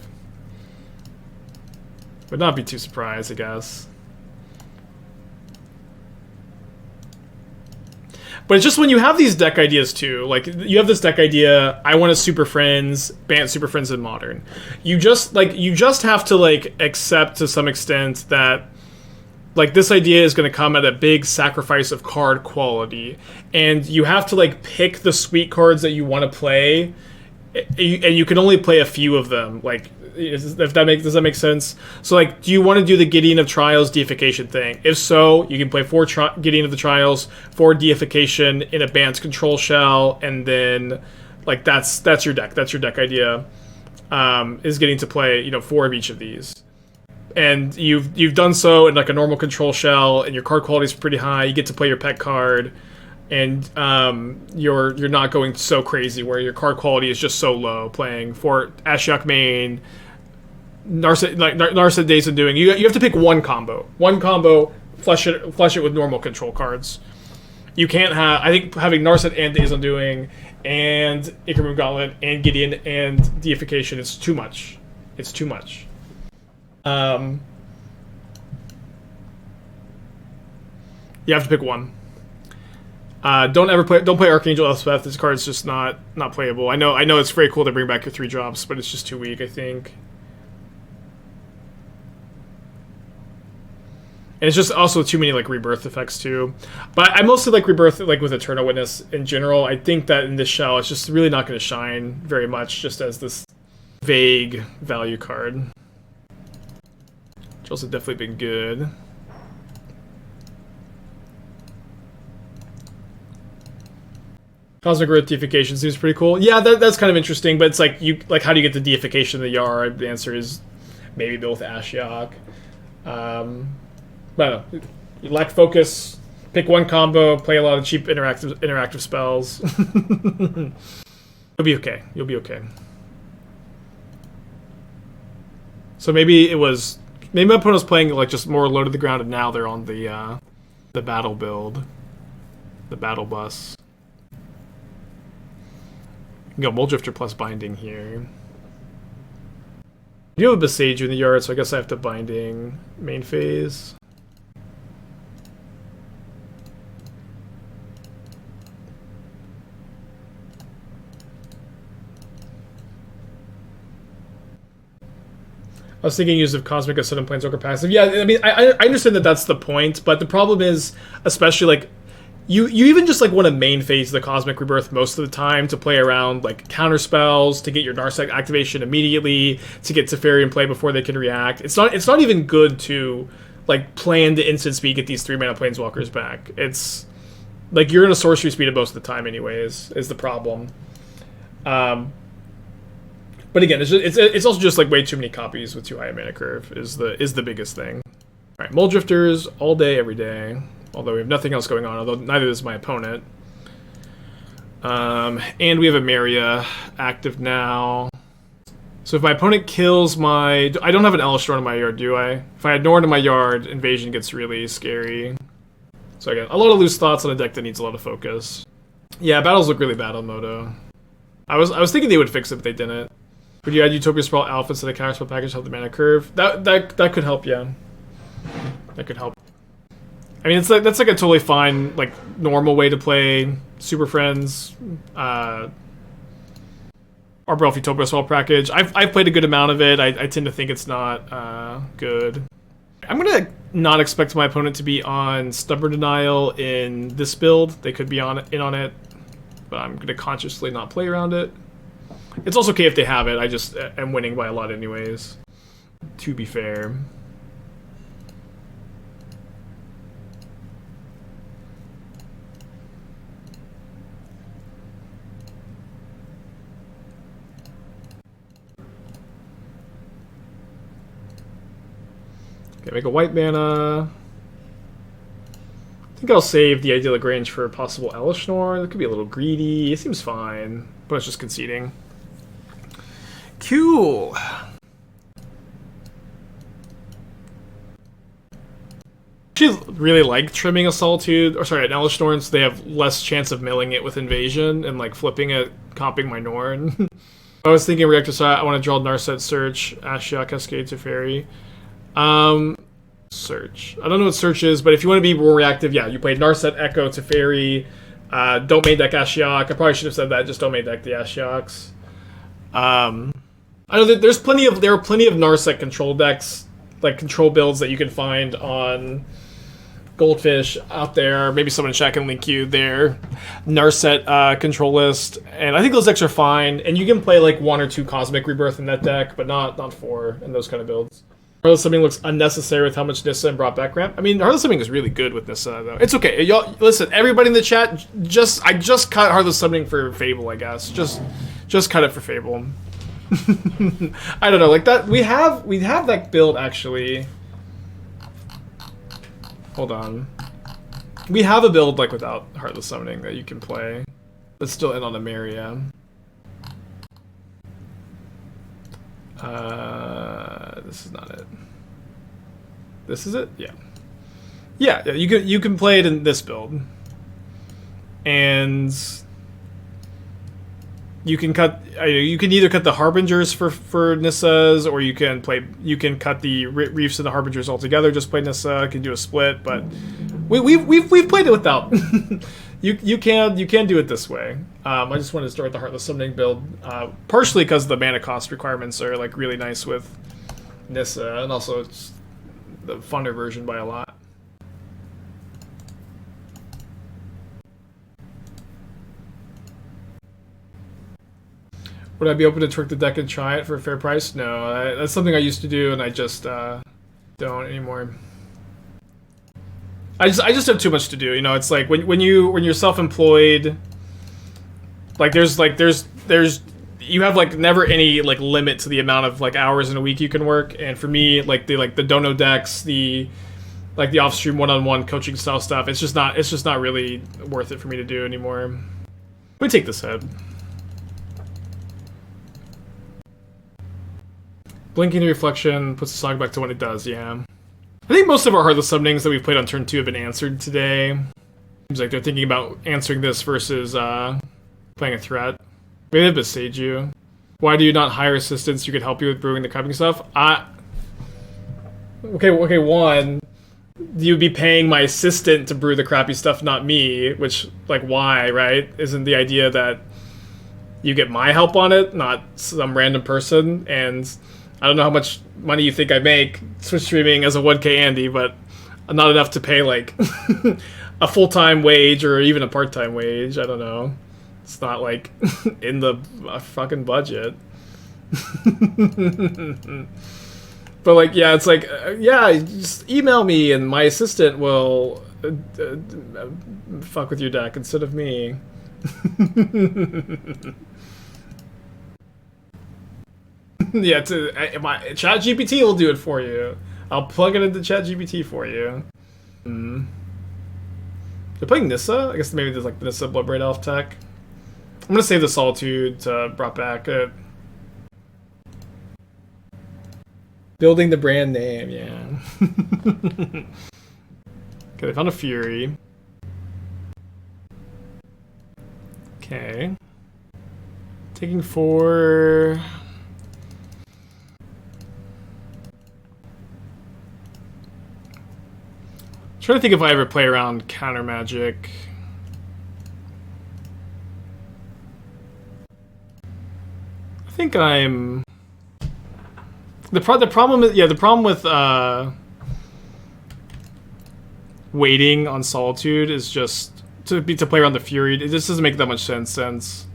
Would not be too surprised, I guess. But it's just when you have these deck ideas too, you have this deck idea, I want to Super Friends, ban Super Friends in Modern. You just have to accept to some extent that this idea is going to come at a big sacrifice of card quality, and you have to pick the sweet cards that you want to play, and you can only play a few of them. Does that make sense? So do you want to do the Gideon of Trials deification thing? If so, you can play 4 Gideon of the Trials, 4 deification in a banned control shell, and then that's your deck. That's your deck idea. Is getting to play 4 of each of these. And you've done so in a normal control shell, and your card quality is pretty high. You get to play your pet card, and you're not going so crazy where your card quality is just so low. Playing for Ashiok Main, Narset Days Undoing. You have to pick one combo. Flush it with normal control cards. You can't have. I think having Narset and Days Undoing and Inkermoon Gauntlet and Gideon and Deification is too much. It's too much. You have to pick one. Don't play Archangel Elspeth. This card's just not playable. I know it's very cool to bring back your 3 drops, but it's just too weak, I think. And it's just also too many Rebirth effects too. But I mostly like Rebirth with Eternal Witness in general. I think that in this shell it's just really not going to shine very much, just as this vague value card. Which also definitely been good. Cosmic Growth Deification seems pretty cool. Yeah, that's kind of interesting, but it's like, how do you get the deification of the Yard? The answer is maybe build with Ashiok. I don't know. You lack focus, pick one combo, play a lot of cheap interactive spells. You'll be okay. You'll be okay. So maybe my opponent was playing like just more low to the ground, and now they're on the battle build, the battle bus. You can go Mulldrifter plus Binding here. You have a Besage in the Yard, so I guess I have to Binding main phase. I was thinking use of Cosmic Ascendant Planeswalker passive. Yeah, I mean, I understand that that's the point, but the problem is, especially like, you even just like want to main phase the Cosmic Rebirth most of the time to play around like counter spells, to get your Narset activation immediately, to get Teferi in play before they can react. It's not even good to like plan to instant speed, get these 3-mana Planeswalkers back. It's like you're in a sorcery speed at most of the time anyways, is the problem. But again, it's also just like way too many copies with too high a mana curve is the biggest thing. All right, Mulldrifters all day, every day. Although we have nothing else going on, although neither is my opponent. And we have Emeria active now. So if my opponent kills my... I don't have an Elesh Norn in my yard, do I? If I had Norn in my yard, Invasion gets really scary. So again, a lot of loose thoughts on a deck that needs a lot of focus. Yeah, battles look really bad on Moto. I was thinking they would fix it, but they didn't. Would you add Utopia Sprawl Alpha to the counterspell package to help the mana curve? That could help, yeah. That could help. I mean, that's like a totally fine, like, normal way to play Super Friends, Arbor Elf Utopia Sprawl package. I've played a good amount of it. I tend to think it's not good. I'm gonna not expect my opponent to be on Stubborn Denial in this build. They could be in on it, but I'm gonna consciously not play around it. It's also okay if they have it. I just am winning by a lot anyways, to be fair. Okay, make a white mana. I think I'll save the Idyllic Grange for a possible Elesh Norn. It could be a little greedy. It seems fine, but it's just conceding. Cool. I actually really like trimming a Solitude, or sorry, an Elesh Norn, so they have less chance of milling it with Invasion and like flipping it, comping my Norn. I was thinking Reactor Side, I want to draw Narset Search, Ashiok, Cascade, Teferi. Search. I don't know what Search is, but if you want to be more reactive, yeah, you play Narset, Echo, Teferi. Don't main deck Ashiok. I probably should have said that. Just don't main deck the Ashioks. I know that there are plenty of Narset control decks, like control builds that you can find on Goldfish out there. Maybe someone in chat can link you their Narset control list, and I think those decks are fine. And you can play like 1 or 2 Cosmic Rebirth in that deck, but not 4 in those kind of builds. Heartless Summoning looks unnecessary with how much Nissa and brought back ramp. I mean, Heartless Summoning is really good with Nissa, though. It's okay. Y'all, listen, everybody in the chat, I just cut Heartless Summoning for Fable, I guess. Just cut it for Fable. I don't know, like that. We have that build actually. Hold on. We have a build like without Heartless Summoning that you can play. That's still in on Emeria. This is not it. This is it? Yeah. Yeah, you can play it in this build. And you can either cut the Harbingers for Nissas, or you can cut the Reefs and the Harbingers altogether, just play Nissa, can do a split, but we've played it without. You can do it this way. I just wanted to start with the Heartless Summoning build, partially because the mana cost requirements are like really nice with Nissa, and also it's the funner version by a lot. Would I be open to trick the deck and try it for a fair price? No, that's something I used to do, and I just don't anymore. I just have too much to do. You know, it's like when you're self-employed, like there's you have like never any like limit to the amount of like hours in a week you can work. And for me, like the dono decks, the off-stream one-on-one coaching style stuff, it's just not really worth it for me to do anymore. Let me take this head. Blinking Reflection puts the Saga back to what it does, yeah. I think most of our Heartless Summonings that we've played on turn 2 have been answered today. Seems like they're thinking about answering this versus playing a threat. Maybe they besage you. Why do you not hire assistants who could help you with brewing the cupping stuff? Okay, one, you'd be paying my assistant to brew the crappy stuff, not me, which, like, why, right? Isn't the idea that you get my help on it, not some random person? And I don't know how much money you think I make Twitch streaming as a 1K Andy, but not enough to pay, like, a full-time wage or even a part-time wage. I don't know. It's not, like, in the fucking budget. But, like, yeah, it's like, yeah, just email me and my assistant will fuck with your deck instead of me. Yeah, ChatGPT will do it for you. I'll plug it into ChatGPT for you. They're playing Nissa? I guess maybe there's like the Nissa Bloodbraid Elf tech. I'm gonna save the Solitude brought back. Building the brand name, yeah. Okay, they found a Fury. Okay. Taking 4... Trying to think if I ever play around counter magic. I think I'm the problem is, yeah, the problem with waiting on Solitude is just to play around the Fury. It just doesn't make that much sense since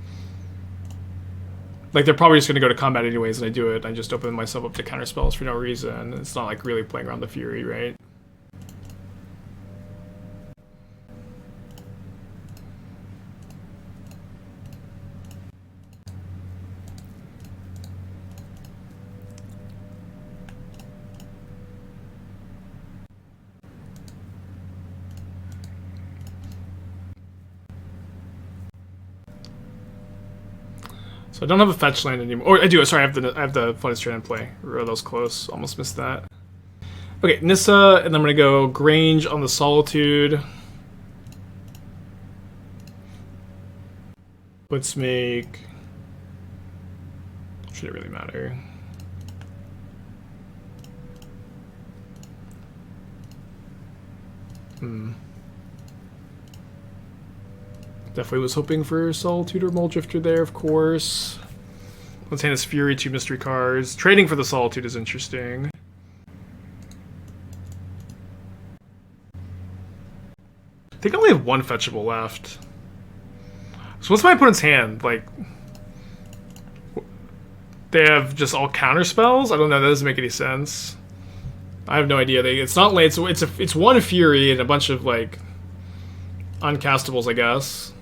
like they're probably just gonna go to combat anyways, and I do it. I just open myself up to counter spells for no reason. It's not like really playing around the Fury, right? So I don't have a fetch land anymore. Or I do. Sorry, I have the Flooded Strand in play. Oh, that was close. Almost missed that. Okay, Nissa, and I'm gonna go Grange on the Solitude. Let's make. Should it really matter? Definitely was hoping for Solitude or Mulldrifter there, of course. Let's hand us Fury, 2 mystery cards. Trading for the Solitude is interesting. I think I only have 1 fetchable left. So what's my opponent's hand? Like, they have just all counter spells? I don't know, that doesn't make any sense. I have no idea. It's not like it's 1 Fury and a bunch of like uncastables, I guess.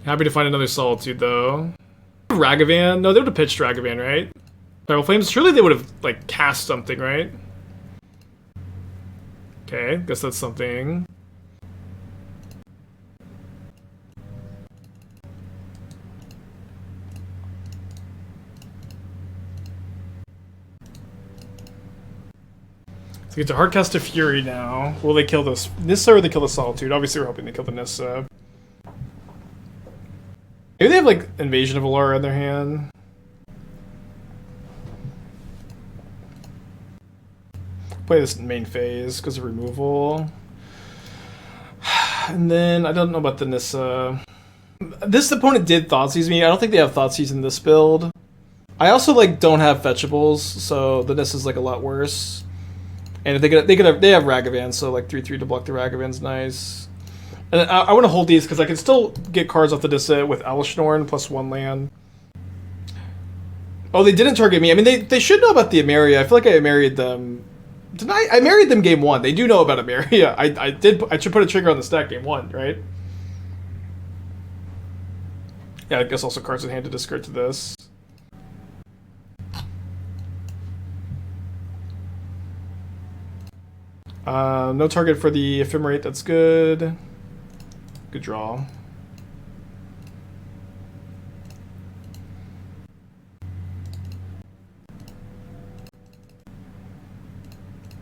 Happy to find another Solitude, though. Ragavan? No, they would have pitched Ragavan, right? Spiral Flames? Surely they would have, like, cast something, right? Okay, guess that's something. So we get to hardcast a Fury now. Will they kill this Nissa or will they kill the Solitude? Obviously we're hoping they kill the Nissa. Maybe they have like Invasion of Alara in their hand. Play this main phase because of removal. And then I don't know about the Nissa. This opponent did Thoughtseize me. I don't think they have Thoughtseize in this build. I also like don't have fetchables, so the Nissa's like a lot worse. And if they have Ragavan, so like 3/3 to block the Ragavan's nice. And I want to hold these because I can still get cards off the Nissa with Elesh Norn plus 1 land. Oh, they didn't target me. I mean, they should know about the Emeria. I feel like I married them. Didn't I? I married them game 1. They do know about Emeria. I did. I should put a trigger on the stack game 1, right? Yeah, I guess also cards in hand to discard to this. No target for the Ephemerate. That's good. Good draw.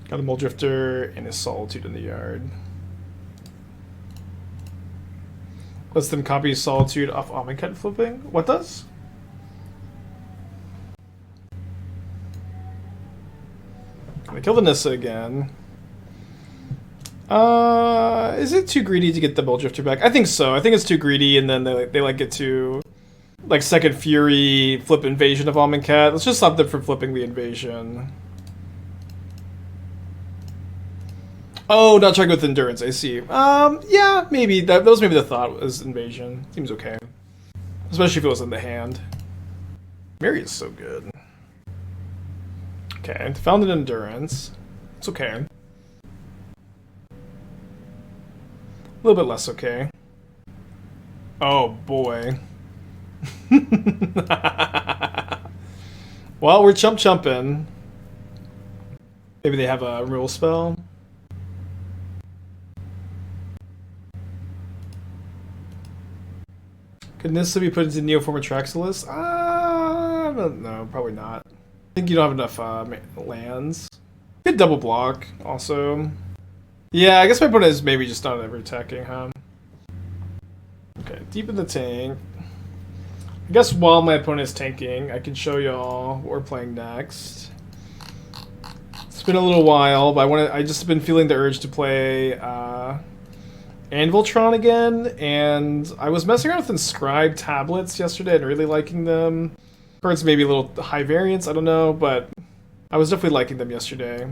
Got a Mulldrifter and his Solitude in the yard. Lets them copy Solitude off Amonkhet flipping? What does? Gonna kill the Nissa again. Is it too greedy to get the Mulldrifter back? I think so. I think it's too greedy, and then they like get to like second Fury, flip Invasion of Amonkhet. Let's just stop them from flipping the Invasion. Oh, not trying with Endurance, I see. Yeah, maybe. That was maybe the thought, was Invasion. Seems okay. Especially if it was in the hand. Mary is so good. Okay, found an Endurance. It's okay. A little bit less okay. Oh, boy. Well, we're chumping. Maybe they have a rule spell. Could Nissa be put into Neoform Atraxilus? I don't know. Probably not. I think you don't have enough lands. You could double block, also. Yeah, I guess my opponent is maybe just not ever attacking, huh? Okay, deep in the tank. I guess while my opponent is tanking, I can show y'all what we're playing next. It's been a little while, but I just been feeling the urge to play Anviltron again, and I was messing around with Inscribed tablets yesterday and really liking them. Cards maybe a little high variance, I don't know, but I was definitely liking them yesterday.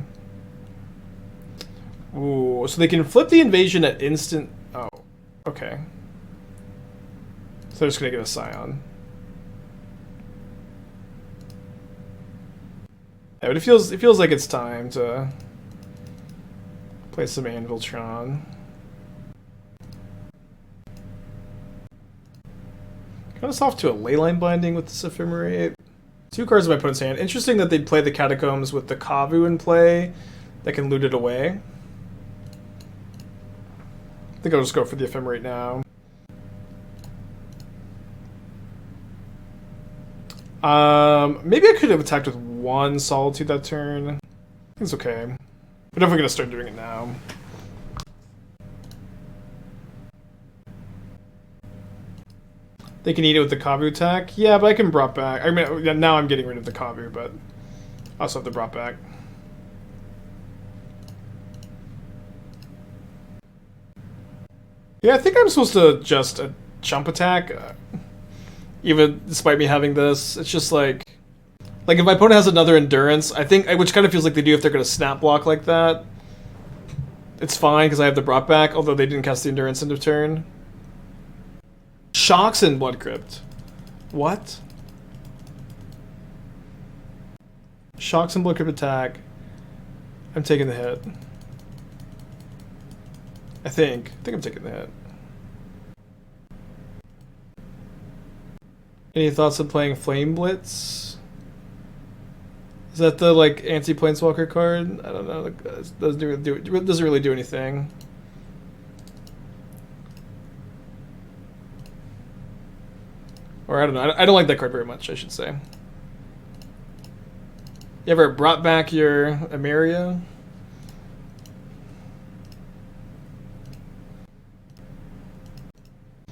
Ooh, so they can flip the Invasion at instant... Oh, okay. So they're just gonna get a Scion. Yeah, but it feels like it's time to play some Anviltron. Got us off to a Leyline Binding with this Ephemerate. 2 cards in my opponent's hand. Interesting that they'd play the Catacombs with the Kavu in play that can loot it away. I think I'll just go for the Ephemerate now. Maybe I could have attacked with 1 Solitude that turn. I think it's okay. We're definitely gonna start doing it now. They can eat it with the Kavu attack. Yeah, but I can brought back. I mean, now I'm getting rid of the Kavu, but I also have the brought back. Yeah, I think I'm supposed to just a jump attack, even despite me having this. It's just like if my opponent has another Endurance, I think, which kind of feels like they do if they're going to snap block like that. It's fine because I have the brought back, although they didn't cast the Endurance end of turn. Shocks and Blood Crypt. What? Shocks and Blood Crypt attack. I'm taking the hit. I think I'm taking the hit. Any thoughts on playing Flame Blitz? Is that the like anti-planeswalker card? I don't know. It doesn't really do anything. Or I don't know. I don't like that card very much, I should say. You ever brought back your Emeria?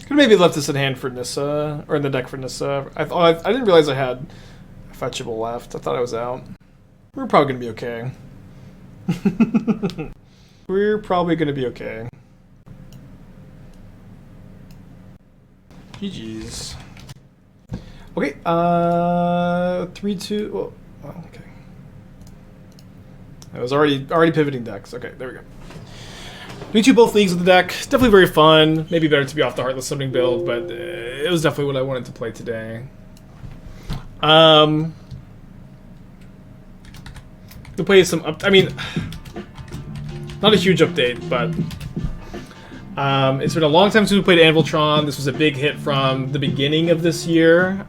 Could maybe left this in hand for Nissa, or in the deck for Nissa. I didn't realize I had a fetchable left. I thought I was out. We're probably gonna be okay. We're probably gonna be okay. GG's. Okay, 3-2. Well, okay. I was already pivoting decks. Okay, there we go. 3-2 both leagues with the deck. Definitely very fun. Maybe better to be off the Heartless Summoning build, but it was definitely what I wanted to play today. We played some I mean, not a huge update, but it's been a long time since we played Anviltron. This was a big hit from the beginning of this year.